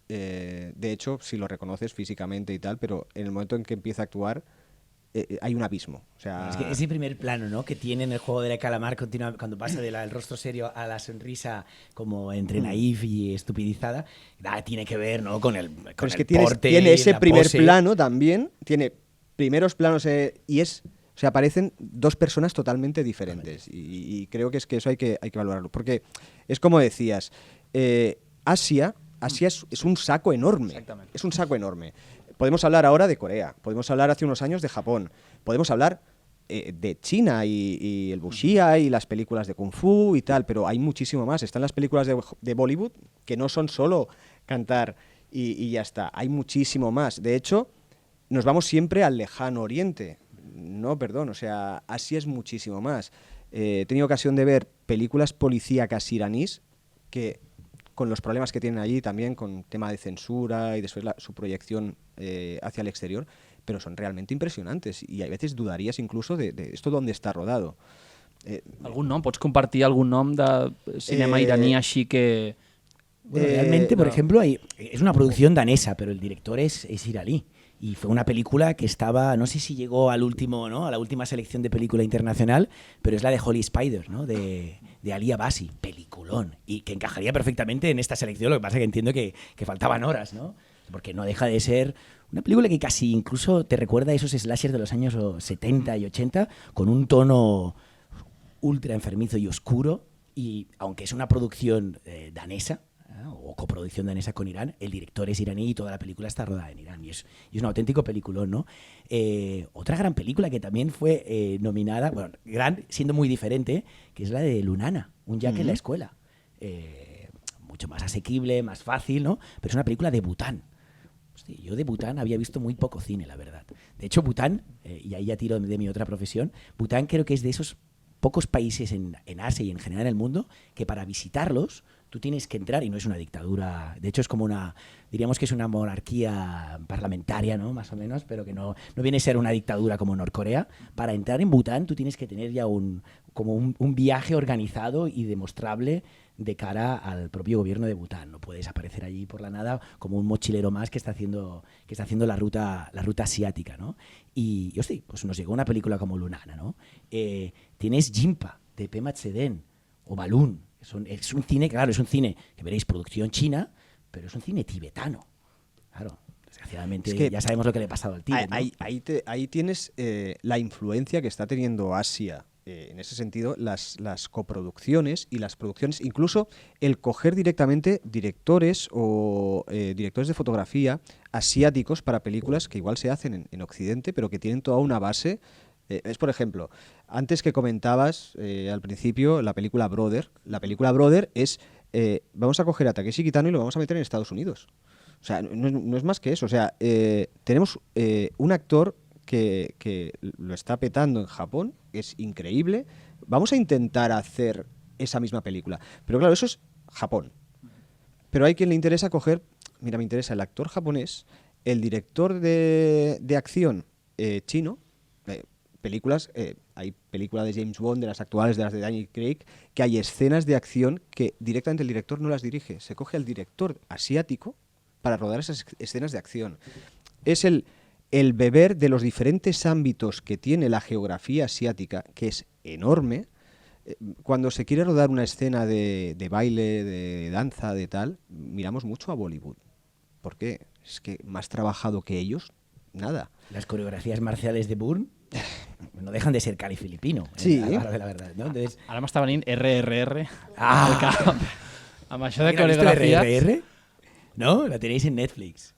de hecho, si lo reconoces físicamente y tal, pero en el momento en que empieza a actuar, hay un abismo. O sea... Es que ese primer plano, ¿no?, que tiene en el Juego del Calamar cuando pasa del rostro serio a la sonrisa como entre naif y estupidizada, tiene que ver, ¿no?, con el que porte, tiene ese primer pose. plano también, tiene primeros planos y es... O sea, aparecen dos personas totalmente diferentes y creo que eso hay que valorarlo. Porque es como decías, Asia es un saco enorme. Exactamente. Es un saco enorme. Podemos hablar ahora de Corea, podemos hablar hace unos años de Japón, podemos hablar de China y el wuxia y las películas de Kung Fu y tal, pero hay muchísimo más. Están las películas de Bollywood que no son solo cantar y ya está. Hay muchísimo más. De hecho, nos vamos siempre al lejano oriente. No, perdón, o sea, Asia es muchísimo más. He tenido ocasión de ver películas policíacas iraníes que con los problemas que tienen allí también, con tema de censura y después su proyección hacia el exterior, pero son realmente impresionantes y a veces dudarías incluso de esto dónde está rodado. Algun nom? Pots compartir algun nom de cinema iraní així que... Bueno, realmente, por no. ejemplo, es una producción danesa, pero el director es iraní. Y fue una película que estaba, no sé si llegó al último, ¿no? A la última selección de película internacional, pero es la de Holy Spider, ¿no? De Ali Abbasi, peliculón. Y que encajaría perfectamente en esta selección, lo que pasa es que entiendo que faltaban horas, ¿no? Porque no deja de ser una película que casi incluso te recuerda a esos slashers de los años 70 y 80, con un tono ultra enfermizo y oscuro. Y aunque es una producción danesa, o coproducción danesa con Irán, el director es iraní y toda la película está rodada en Irán y es un auténtico peliculón, ¿no? Otra gran película que también fue nominada, bueno, gran siendo muy diferente, que es la de Lunana, un Jack en la escuela. Mucho más asequible, más fácil, ¿no? Pero es una película de Bután. Hostia, yo de Bután había visto muy poco cine, la verdad. De hecho, Bután, y ahí ya tiro de mi otra profesión, Bután creo que es de esos pocos países en Asia y en general en el mundo que para visitarlos tú tienes que entrar, y no es una dictadura, de hecho es como diríamos que es una monarquía parlamentaria, ¿no? Más o menos, pero que no viene a ser una dictadura como Norcorea. Para entrar en Bután tú tienes que tener ya un viaje organizado y demostrable de cara al propio gobierno de Bután. No puedes aparecer allí por la nada como un mochilero más que está haciendo la ruta asiática, ¿no? Y hostia, pues nos llegó una película como Lunana, ¿no? Tienes Jimpa, de Pema Tzeden, o Balún. Es un cine, claro, es un cine que veréis producción china, pero es un cine tibetano. Claro, desgraciadamente es que ya sabemos lo que le ha pasado al Tíbet, ¿no? Ahí tienes la influencia que está teniendo Asia. En ese sentido, las coproducciones y las producciones, incluso el coger directamente directores o directores de fotografía asiáticos para películas que igual se hacen en Occidente, pero que tienen toda una base. Es, por ejemplo, antes que comentabas al principio la película Brother. La película Brother es, vamos a coger a Takeshi Kitano y lo vamos a meter en Estados Unidos. O sea, no es más que eso. O sea, tenemos un actor que lo está petando en Japón, es increíble. Vamos a intentar hacer esa misma película. Pero claro, eso es Japón. Pero hay quien le interesa coger, mira, me interesa el actor japonés, el director de acción chino, películas, hay películas de James Bond, de las actuales, de las de Daniel Craig, que hay escenas de acción que directamente el director no las dirige. Se coge al director asiático para rodar esas escenas de acción. Es el beber de los diferentes ámbitos que tiene la geografía asiática, que es enorme. Cuando se quiere rodar una escena de baile, de danza, de tal, miramos mucho a Bollywood. ¿Por qué? Es que más trabajado que ellos, nada. Las coreografías marciales de Bourne no dejan de ser cali-filipino. Sí. La verdad, ¿no? Entonces, Ara m'està venint RRR Ah. al cap. Amb això de ¿alguien ha visto coreografías... RRR? ¿No? La tenéis en Netflix.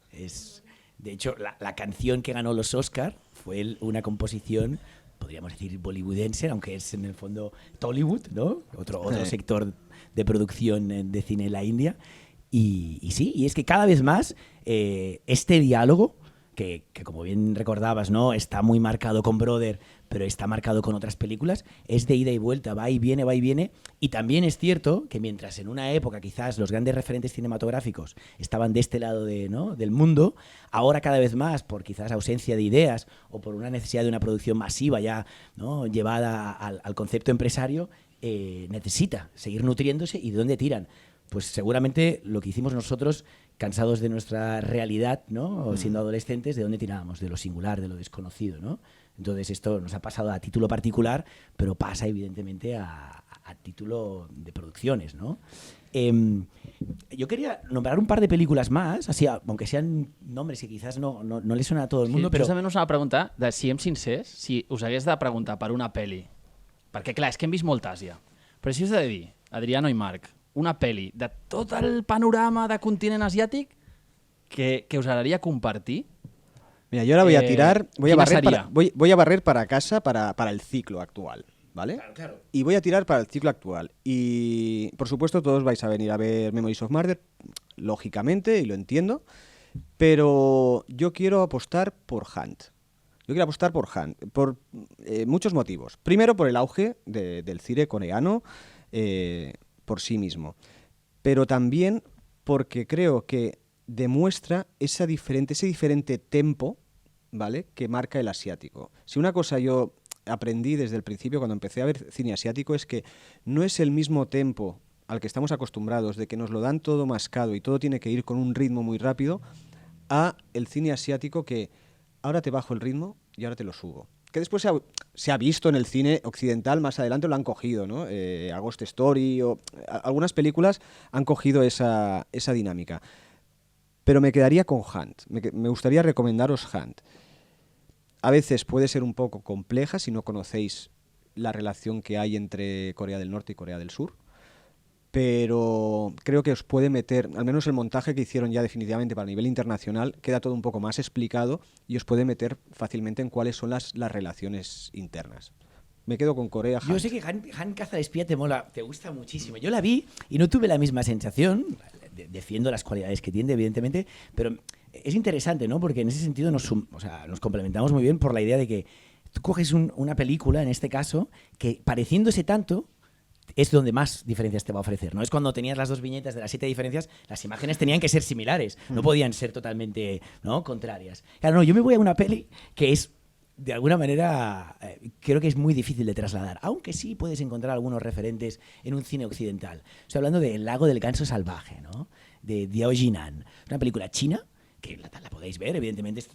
De hecho, la canción que ganó los Oscar fue una composición, podríamos decir, bollywoodense, aunque es en el fondo Tollywood, ¿no? Otro sector de producción de cine en la India. Y sí, y es que cada vez más este diálogo, que como bien recordabas, ¿no? Está muy marcado con Brother, pero está marcado con otras películas, es de ida y vuelta, va y viene. Y también es cierto que mientras en una época quizás los grandes referentes cinematográficos estaban de este lado del mundo, ahora cada vez más, por quizás ausencia de ideas o por una necesidad de una producción masiva ya, ¿no? Llevada al concepto empresario, necesita seguir nutriéndose. ¿Y de dónde tiran? Pues seguramente lo que hicimos nosotros, cansados de nuestra realidad, ¿no? Siendo adolescentes, ¿de dónde tirábamos? De lo singular, de lo desconocido, ¿no? Entonces esto nos ha pasado a título particular, pero pasa evidentemente a título de producciones, ¿no? Yo quería nombrar un par de películas más, así, aunque sean nombres que quizás no les suena a todo el mundo, Sí, però... justament us anava a preguntar, de siguem sincers, si us hagués de preguntar per una pel·li, perquè clar, és que hem vist molta Àsia, però si us he de dir, Adriano i Marc, una pel·li de tot el panorama de continent asiàtic que us agradaria compartir. Mira, yo ahora voy a tirar, voy a barrer para casa para el ciclo actual, ¿vale? Claro. Y voy a tirar para el ciclo actual. Y por supuesto todos vais a venir a ver Memories of Murder, lógicamente, y lo entiendo, pero yo quiero apostar por Hunt. Yo quiero apostar por Hunt, por muchos motivos. Primero, por el auge del cine coreano por sí mismo. Pero también porque creo que demuestra ese diferente tempo, ¿vale?, que marca el asiático. Si una cosa yo aprendí desde el principio cuando empecé a ver cine asiático es que no es el mismo tempo al que estamos acostumbrados, de que nos lo dan todo mascado y todo tiene que ir con un ritmo muy rápido, a el cine asiático que ahora te bajo el ritmo y ahora te lo subo. Que después se ha visto en el cine occidental, más adelante lo han cogido, ¿no? A Ghost Story o algunas películas han cogido esa dinámica. Pero me quedaría con Hunt. Me gustaría recomendaros Hunt. A veces puede ser un poco compleja si no conocéis la relación que hay entre Corea del Norte y Corea del Sur, pero creo que os puede meter, al menos el montaje que hicieron ya definitivamente para nivel internacional, queda todo un poco más explicado y os puede meter fácilmente en cuáles son las relaciones internas. Me quedo con Corea. Yo sé que Han Caza de Espía te mola, te gusta muchísimo. Yo la vi y no tuve la misma sensación. Defiendo las cualidades que tiene, evidentemente, pero es interesante, ¿no? Porque en ese sentido nos complementamos muy bien por la idea de que tú coges una película, en este caso, que pareciéndose tanto, es donde más diferencias te va a ofrecer, ¿no? Es cuando tenías las dos viñetas de las 7 diferencias, las imágenes tenían que ser similares, no podían ser totalmente, ¿no?, contrarias. Claro, no, yo me voy a una peli que es, de alguna manera, creo que es muy difícil de trasladar, aunque sí puedes encontrar algunos referentes en un cine occidental. Estoy hablando de El lago del ganso salvaje, ¿no?, de Diao Jinan, una película china que la podéis ver, evidentemente.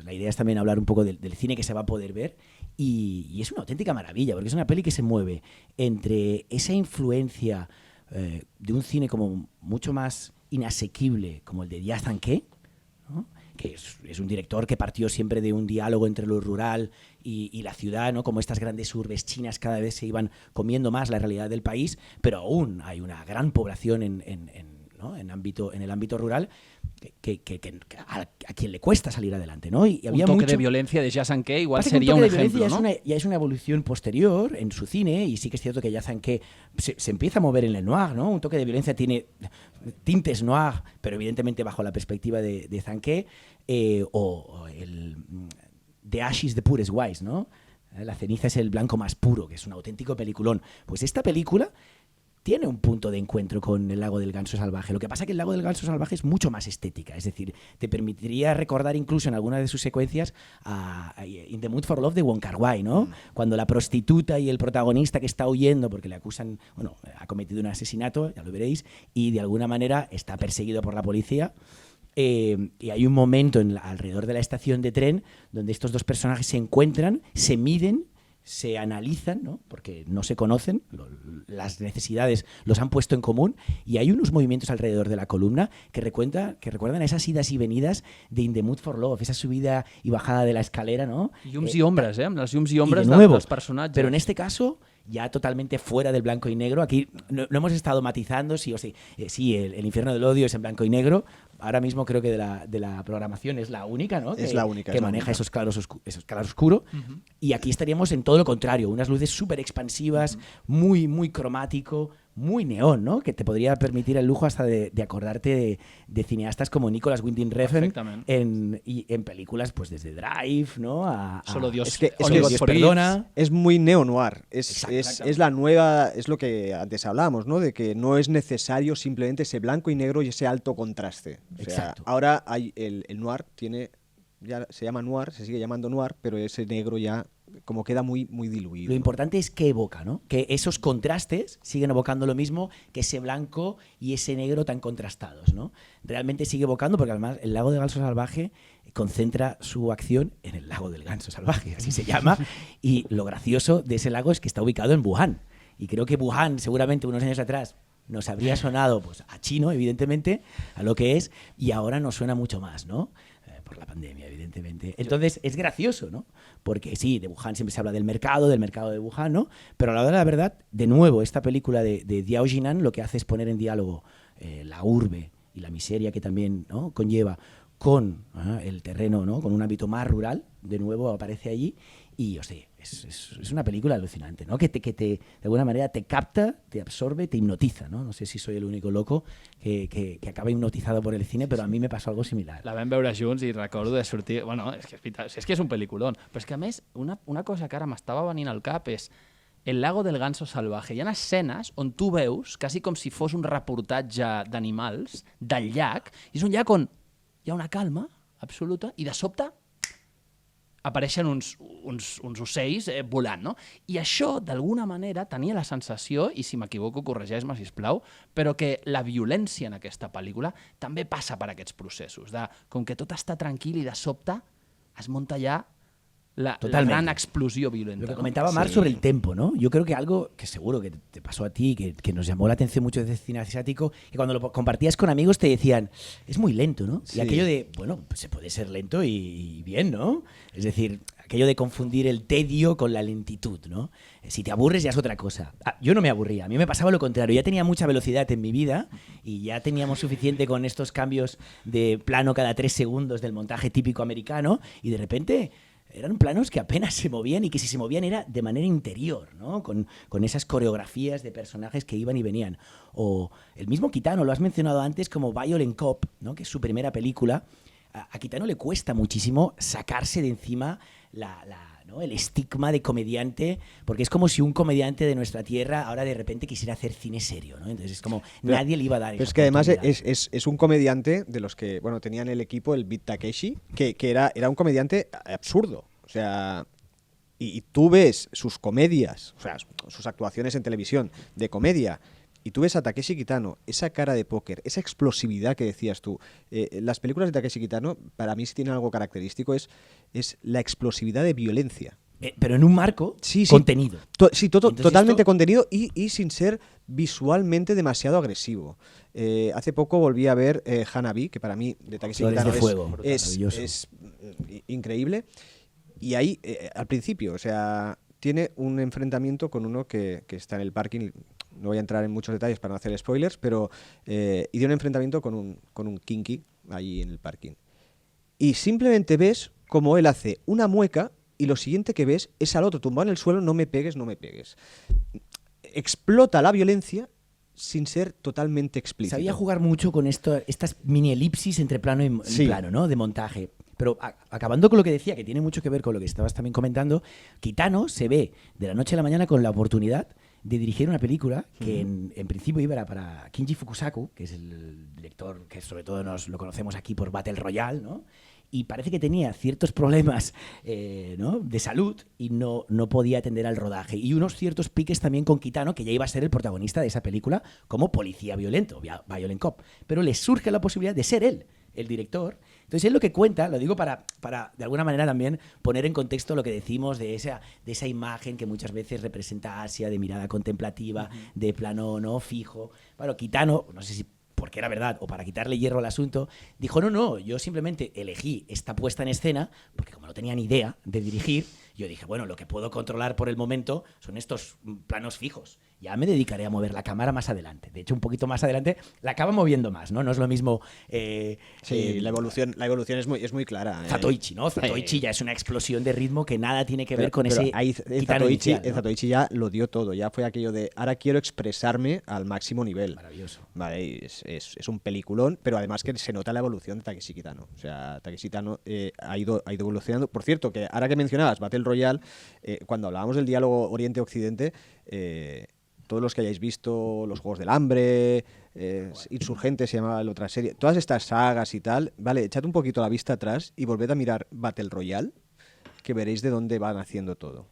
La idea es también hablar un poco del cine que se va a poder ver, y es una auténtica maravilla, porque es una peli que se mueve entre esa influencia de un cine como mucho más inasequible, como el de Dia Zankye, ¿no?, que es un director que partió siempre de un diálogo entre lo rural y la ciudad, ¿no?, como estas grandes urbes chinas cada vez se iban comiendo más la realidad del país, pero aún hay una gran población en el ámbito rural a quien le cuesta salir adelante, ¿no? Y había un toque mucho de violencia de Dia Zankye igual Pasa que sería un toque de ejemplo, violencia ¿no? ya es una evolución posterior en su cine, y sí que es cierto que Dia Zankye se empieza a mover en el noir, ¿no? Un toque de violencia tiene tintes noir, pero evidentemente bajo la perspectiva de Zankye, o el The Ash is the Purest Wise, ¿no? La ceniza es el blanco más puro, que es un auténtico peliculón. Pues esta película tiene un punto de encuentro con El lago del ganso salvaje. Lo que pasa es que El lago del ganso salvaje es mucho más estética. Es decir, te permitiría recordar incluso en alguna de sus secuencias a In the Mood for Love de Wong Kar-wai, ¿no? Cuando la prostituta y el protagonista que está huyendo porque le acusan, bueno, ha cometido un asesinato, ya lo veréis, y de alguna manera está perseguido por la policía. Y hay un momento alrededor de la estación de tren donde estos dos personajes se encuentran, se miden, se analizan, ¿no?, porque no se conocen, las necesidades los han puesto en común, y hay unos movimientos alrededor de la columna que recuerdan a esas idas y venidas de In the Mood for Love, esa subida y bajada de la escalera, ¿no? Llums i ombres, amb les llums i ombres de nuevo, dels personatges. pero en este caso ya totalmente fuera del blanco y negro. Aquí no hemos estado matizando, sí o sí. Sí, el infierno del odio es en blanco y negro. Ahora mismo creo que de la programación es la única, ¿no? Es la única. Que maneja esos claros oscuros. Uh-huh. Y aquí estaríamos en todo lo contrario. Unas luces súper expansivas, muy, muy cromático, muy neón, ¿no? Que te podría permitir el lujo hasta de acordarte de cineastas como Nicolas Winding Refn en películas, pues desde Drive, ¿no? Solo Dios, Dios perdona. Es muy neo-noir. Es la nueva, es lo que antes hablábamos, ¿no? De que no es necesario simplemente ese blanco y negro y ese alto contraste. O sea, ahora hay el noir ya se llama noir, se sigue llamando noir, pero ese negro ya como queda muy, muy diluido. Lo importante es que evoca, ¿no? Que esos contrastes siguen evocando lo mismo que ese blanco y ese negro tan contrastados, ¿no? Realmente sigue evocando, porque además el lago del ganso salvaje concentra su acción en el lago del ganso salvaje, así se llama, y lo gracioso de ese lago es que está ubicado en Wuhan. Y creo que Wuhan, seguramente unos años atrás, nos habría sonado pues a chino, evidentemente, a lo que es, y ahora nos suena mucho más, ¿no? Por la pandemia, evidentemente. Entonces, es gracioso, ¿no? Porque sí, de Wuhan siempre se habla del mercado de Wuhan, ¿no? Pero a la hora de la verdad, de nuevo, esta película de Diao Jinan lo que hace es poner en diálogo la urbe y la miseria que también, ¿no?, conlleva con el terreno, ¿no?, con un ámbito más rural. De nuevo aparece allí y, o sea, es una película alucinante, ¿no? Que de alguna manera te capta, te absorbe, te hipnotiza, ¿no? No sé si soy el único loco que acaba hipnotizado por el cine, però a mi me passa algo similar. La vam veure junts i recordo de sortir... Bueno, és que és un pel·liculón. Però és que, a més, una cosa que ara m'estava venint al cap és El lago del ganso salvaje. Hi ha escenes on tu veus, quasi com si fos un reportatge d'animals, del llac, i és un llac on hi ha una calma absoluta i de sobte apareixen uns ocells volant, no? I això, d'alguna manera, tenia la sensació, i si m'equivoco, corregeix-me, sisplau, però que la violència en aquesta pel·lícula també passa per aquests processos, de com que tot està tranquil i de sobte es munta ja la gran explosión violenta. Lo que comentaba Marc sobre el tempo, ¿no? Yo creo que algo que seguro que te pasó a ti, que nos llamó la atención mucho de cine asiático, que cuando lo compartías con amigos te decían, es muy lento, ¿no? Sí. Y aquello de, bueno, pues se puede ser lento y bien, ¿no? Es decir, aquello de confundir el tedio con la lentitud, ¿no? Si te aburres ya es otra cosa. Yo no me aburría, a mí me pasaba lo contrario. Ya tenía mucha velocidad en mi vida y ya teníamos suficiente con estos cambios de plano cada 3 segundos del montaje típico americano y de repente eran planos que apenas se movían y que si se movían era de manera interior, ¿no? Con esas coreografías de personajes que iban y venían. O el mismo Kitano, lo has mencionado antes, como Violent Cop, ¿no? Que es su primera película. A Kitano le cuesta muchísimo sacarse de encima ¿no? el estigma de comediante, porque es como si un comediante de nuestra tierra ahora de repente quisiera hacer cine serio, ¿no? Entonces es como nadie le iba a dar esa es que además oportunidad. es un comediante de los que, bueno, tenían el equipo, el Beat Takeshi, que era un comediante absurdo. O sea, y tú ves sus comedias, o sea, sus actuaciones en televisión de comedia, y tú ves a Takeshi Kitano, esa cara de póker, esa explosividad que decías tú. Las películas de Takeshi Kitano, para mí, si tienen algo característico, es la explosividad de violencia. Pero en un marco sí, contenido. Totalmente contenido y sin ser visualmente demasiado agresivo. Hace poco volví a ver Hanabi, que para mí de Takeshi Kitano es increíble. Y ahí, al principio, o sea, tiene un enfrentamiento con uno que está en el parking. No voy a entrar en muchos detalles para no hacer spoilers, pero y tiene un enfrentamiento con un kinky ahí en el parking. Y simplemente ves como él hace una mueca y lo siguiente que ves es al otro tumbado en el suelo, no me pegues, no me pegues. Explota la violencia sin ser totalmente explícito. Sabía jugar mucho con estas mini elipsis entre plano y plano, ¿no? De montaje. Pero acabando con lo que decía, que tiene mucho que ver con lo que estabas también comentando, Kitano se ve de la noche a la mañana con la oportunidad de dirigir una película que en principio iba para Kinji Fukusaku, que es el director que sobre todo lo conocemos aquí por Battle Royale, ¿no? Y parece que tenía ciertos problemas ¿no? de salud y no podía atender al rodaje. Y unos ciertos piques también con Kitano, que ya iba a ser el protagonista de esa película como policía violento, Violent Cop. Pero le surge la posibilidad de ser él el director. Entonces él lo que cuenta, lo digo para de alguna manera también poner en contexto lo que decimos de esa imagen que muchas veces representa Asia, de mirada contemplativa, de plano no fijo. Bueno, Kitano, no sé si porque era verdad o para quitarle hierro al asunto, dijo no, yo simplemente elegí esta puesta en escena porque como no tenía ni idea de dirigir, yo dije, bueno, lo que puedo controlar por el momento son estos planos fijos. Ya me dedicaré a mover la cámara más adelante. De hecho, un poquito más adelante la acaba moviendo más, ¿no? No es lo mismo... la evolución es muy clara. Zatoichi, ¿no? Zatoichi ya es una explosión de ritmo que nada tiene que ver con ese... Ahí Zatoichi, ¿no? Zatoichi ya lo dio todo. Ya fue aquello de, ahora quiero expresarme al máximo nivel. Maravilloso. Vale, es un peliculón, pero además que se nota la evolución de Takeshi Kitano. O sea, Takeshi Kitano ha ido evolucionando. Por cierto, que ahora que mencionabas Battle Royale, cuando hablábamos del diálogo Oriente-Occidente... todos los que hayáis visto los Juegos del Hambre, Insurgente se llamaba la otra serie, todas estas sagas y tal, vale, echad un poquito la vista atrás y volved a mirar Battle Royale, que veréis de dónde van haciendo todo.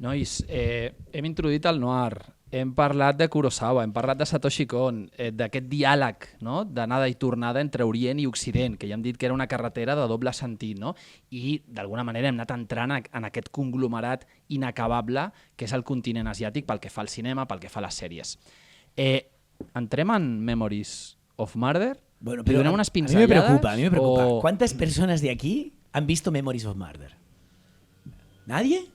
Nois, hem introduït el noir, hem parlat de Kurosawa, hem parlat de Satoshi Kon, d'aquest diàleg, no? D'anada i tornada entre Orient i Occident, que ja hem dit que era una carretera de doble sentit, no? I d'alguna manera hem anat entrant en aquest conglomerat inacabable que és el continent asiàtic pel que fa al cinema, pel que fa a les sèries. Entrem en Memories of Murder? Bueno, pero unas a mí me preocupa. ¿Cuántas personas de aquí han visto Memories of Murder? ¿Nadie?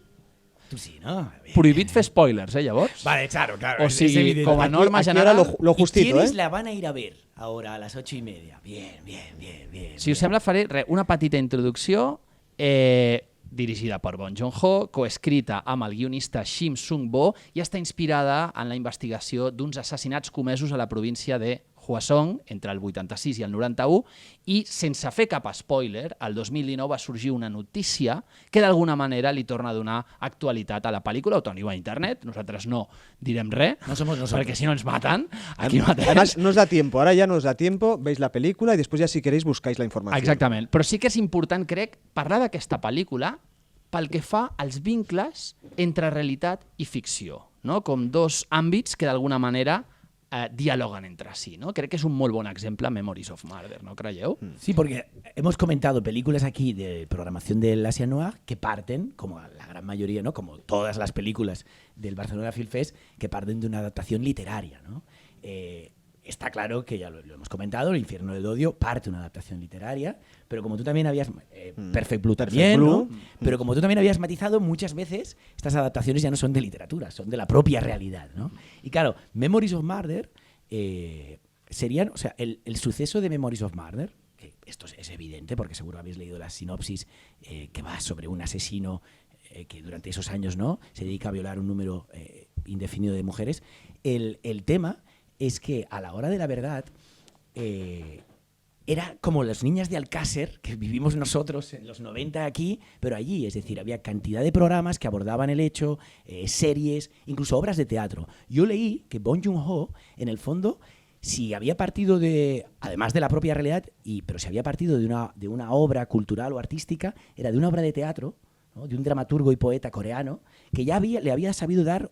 Tú sí, ¿no? Prohibit fer spoilers, llavors? Vale, claro. O sigui, com a norma general... Lo justito, ¿Y quiénes la van a ir a ver ahora a las 8:30? Bien. Si us sembla, faré una petita introducció dirigida per Bong Joon-ho, coescrita amb el guionista Shim Sung-bo i està inspirada en la investigació d'uns assassinats comesos a la província de Hwasong entre el 86 i el 91 i sense fer cap spoiler, el 2019 va sorgir una notícia que d'alguna manera li torna a donar actualitat a la pel·lícula. Ho teniu a internet, nosaltres no direm res, No somos nosotros. perquè si no ens maten, aquí matem. Además, no os da tiempo. Ahora ya no os da tiempo. Veis la película y después ya si queréis buscáis la información. Exactament. Però sí que és important, crec, parlar d'aquesta pel·lícula pel que fa als vincles entre realitat i ficció, no? Com dos àmbits que d'alguna manera dialoguen entre sí, ¿no? Crec que es un muy buen ejemplo Memories of Murder, ¿no creyeu? Sí, porque hemos comentado películas aquí de programación del Asia Noir que parten, como la gran mayoría, ¿no? Como todas las películas del Barcelona Film Fest, que parten de una adaptación literaria, ¿no? Está claro que ya lo hemos comentado, El infierno del odio parte de una adaptación literaria, pero como tú también habías... Perfect Blue también, ¿no? Pero como tú también habías matizado, muchas veces estas adaptaciones ya no son de literatura, son de la propia realidad, ¿no? Y claro, Memories of Murder serían... O sea, el suceso de Memories of Murder, que esto es evidente porque seguro habéis leído la sinopsis, que va sobre un asesino que durante esos años, ¿no?, se dedica a violar un número indefinido de mujeres. El tema es que a la hora de la verdad era como las niñas de Alcácer que vivimos nosotros en los 90 aquí, pero allí, es decir, había cantidad de programas que abordaban el hecho, series, incluso obras de teatro. Yo leí que Bong Joon-ho, en el fondo, si había partido de, además de la propia realidad, pero si había partido de una obra cultural o artística, era de una obra de teatro, ¿no?, de un dramaturgo y poeta coreano, que ya le había sabido dar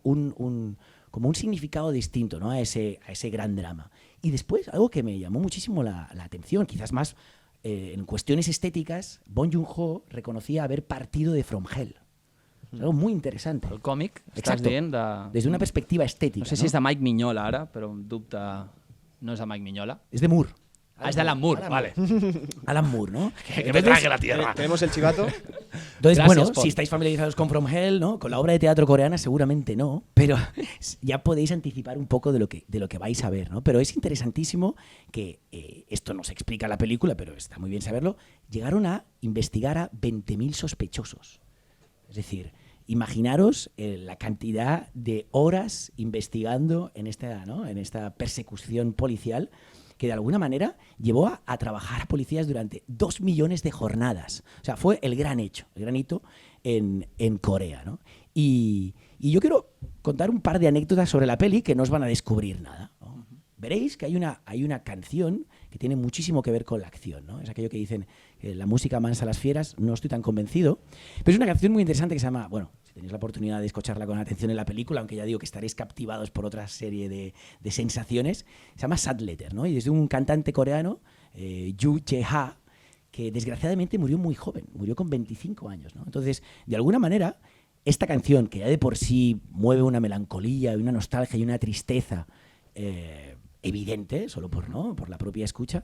como un significado distinto, ¿no?, a ese gran drama. Y después, algo que me llamó muchísimo la atención, quizás más en cuestiones estéticas, Bong Joon-ho reconocía haber partido de From Hell. Es algo muy interesante. El còmic, estàs Exacto. dient de... Desde una perspectiva estética. No sé si és de Mike Mignola ara, però em dubte... No és de Mike Mignola. Es de Moore. Ah, és d'Alan Moore, vale. Alan Moore, ¿no? Que me trague la tierra. Tenemos el chivato. Entonces, Gracias, bueno, Paul. si estáis familiarizados con From Hell, ¿no?, con la obra de teatro coreana, seguramente no, pero ya podéis anticipar un poco de lo que vais a ver, ¿no? Pero es interesantísimo que, esto no se explica en la película, pero está muy bien saberlo, llegaron a investigar a 20.000 sospechosos. Es decir, imaginaros la cantidad de horas investigando en esta persecución policial que de alguna manera llevó a trabajar a policías durante 2 millones de jornadas. O sea, fue el gran hito en Corea, ¿no? Y yo quiero contar un par de anécdotas sobre la peli que no os van a descubrir nada, ¿no? Veréis que hay una canción que tiene muchísimo que ver con la acción, ¿no? Es aquello que dicen que la música amansa a las fieras, no estoy tan convencido, pero es una canción muy interesante que se llama, bueno, si tenéis la oportunidad de escucharla con atención en la película, aunque ya digo que estaréis captivados por otra serie de sensaciones, se llama Sad Letter, ¿no? Y es de un cantante coreano, Yoo Jae-ha, que desgraciadamente murió muy joven, murió con 25 años, ¿no? Entonces, de alguna manera, esta canción, que ya de por sí mueve una melancolía, una nostalgia y una tristeza evidente, solo por la propia escucha,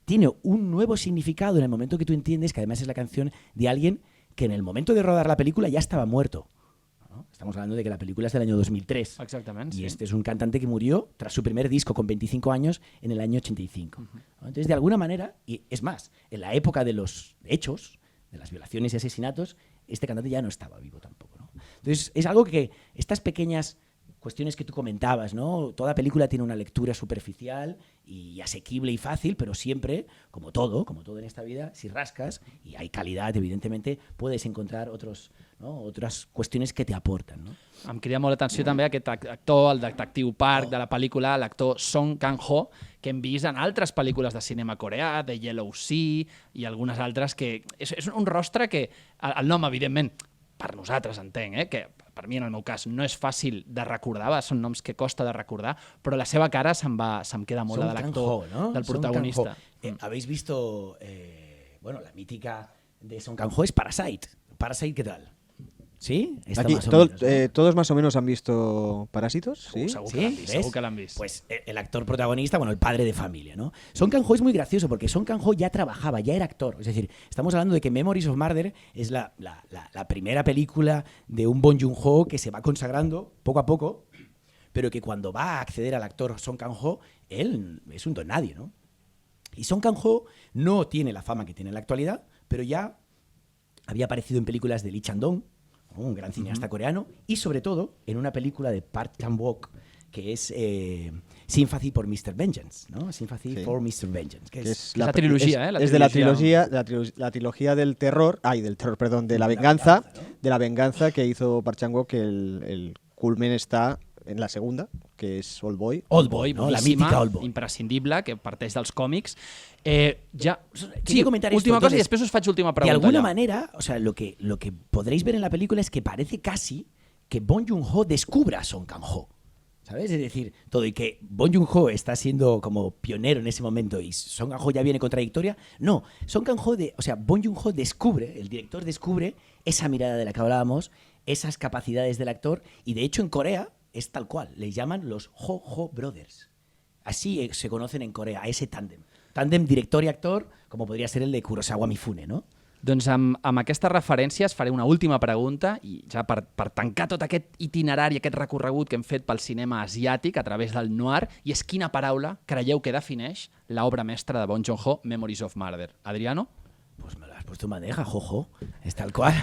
tiene un nuevo significado en el momento que tú entiendes que además es la canción de alguien que en el momento de rodar la película ya estaba muerto, ¿no? Estamos hablando de que la película es del año 2003. Exactament, Y sí. este es un cantante que murió tras su primer disco con 25 años en el año 85. ¿No? Entonces, de alguna manera, y es más, en la época de los hechos, de las violaciones y asesinatos, este cantante ya no estaba vivo tampoco, ¿no? Entonces, es algo que estas pequeñas cuestiones que tú comentabas, ¿no? Toda película tiene una lectura superficial y asequible y fácil, pero siempre, como todo en esta vida, si rascas, y hay calidad, evidentemente, puedes encontrar otras cuestiones que te aportan, ¿no? Em crida molt l'atenció també aquest actor, el detectiu Park de la pel·lícula, l'actor Song Kang-ho, que hem vist en altres pel·lícules de cinema coreà, de Yellow Sea i algunes altres, que és un rostre que, el nom, evidentment, per nosaltres entenc, que per mi en el meu cas no és fàcil de recordar, són noms que costa de recordar, però la seva cara se'm queda molt la de l'actor, ¿no? del Song protagonista. Kang-ho. ¿Habéis visto, la mítica de Song Kang-ho es Parasite? ¿Parasite qué tal? ¿Sí? Esta Aquí, más o menos, ¿no? ¿todos más o menos han visto Parásitos? ¿Sí? Segur que l'han vist, ¿Ves? segur que l'han vist. Pues el actor protagonista, el padre de familia, ¿no? Song Kang-ho es muy gracioso porque Song Kang-ho ya trabajaba, ya era actor. Es decir, estamos hablando de que Memories of Murder es la primera película de un Bong Joon-ho que se va consagrando poco a poco, pero que cuando va a acceder al actor Song Kang-ho, él es un don nadie, ¿no? Y Song Kang-ho no tiene la fama que tiene en la actualidad, pero ya había aparecido en películas de Lee Chang-dong, un gran cineasta coreano, y sobre todo en una película de Park Chan-wook que es Sympathy for Mr. Vengeance, ¿no? Sympathy for Mr. Vengeance. Que es la trilogía, es de la trilogía del terror, perdón, de la venganza, ¿no? de la venganza que hizo Park Chan-wook, que el culmen está en la segunda, que és Old Boy. Old Boy, ¿no? La mítica Old Boy. Imprescindible, que parteix dels còmics. Quería comentar última esto, cosa y entonces, después os faig última pregunta. De alguna ya. manera, o sea, lo que podréis ver en la película es que parece casi que Bong Joon-ho descubra a Song Kang-ho. ¿Sabes? Es decir, todo y que Bong Joon-ho está siendo como pionero en ese momento y Song Kang-ho ya viene contradictoria. No, Bong Joon-ho descubre, el director descubre esa mirada de la que hablábamos, esas capacidades del actor, y de hecho en Corea es tal cual, les llaman los Ho-Ho Brothers. Así se conocen en Corea, a ese tándem. Tándem director y actor, como podría ser el de Kurosawa Mifune, ¿no? Doncs amb aquestes referències faré una última pregunta i ja per tancar tot aquest itinerari, aquest recorregut que hem fet pel cinema asiàtic a través del noir, i és quina paraula creieu que defineix l'obra mestra de Bong Joon-ho, Memories of Murder. Adriano? Pues me lo has puesto en bandeja, Jojo. Es tal cual.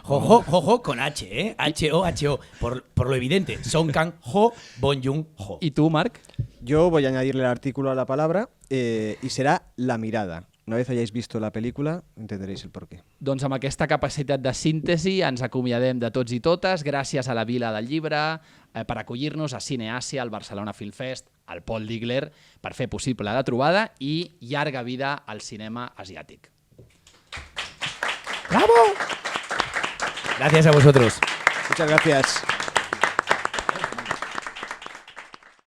Jojo con H, ¿eh? H-O-H-O. Por lo evidente. Song Kang-ho, Bong Joon-ho. ¿Y tú, Marc? Yo voy a añadirle el artículo a la palabra y será la mirada. Una vez hayáis visto la película, entenderéis el porqué. Doncs amb aquesta capacitat de síntesi ens acomiadem de tots i totes. Gràcies a la Vila del Llibre per acollir-nos, a Cineàsia, al Barcelona Film Fest, al Paul Digler, per fer possible la trobada i llarga vida al cinema asiàtic. ¡Bravo! Gracias a vosotros. Muchas gracias.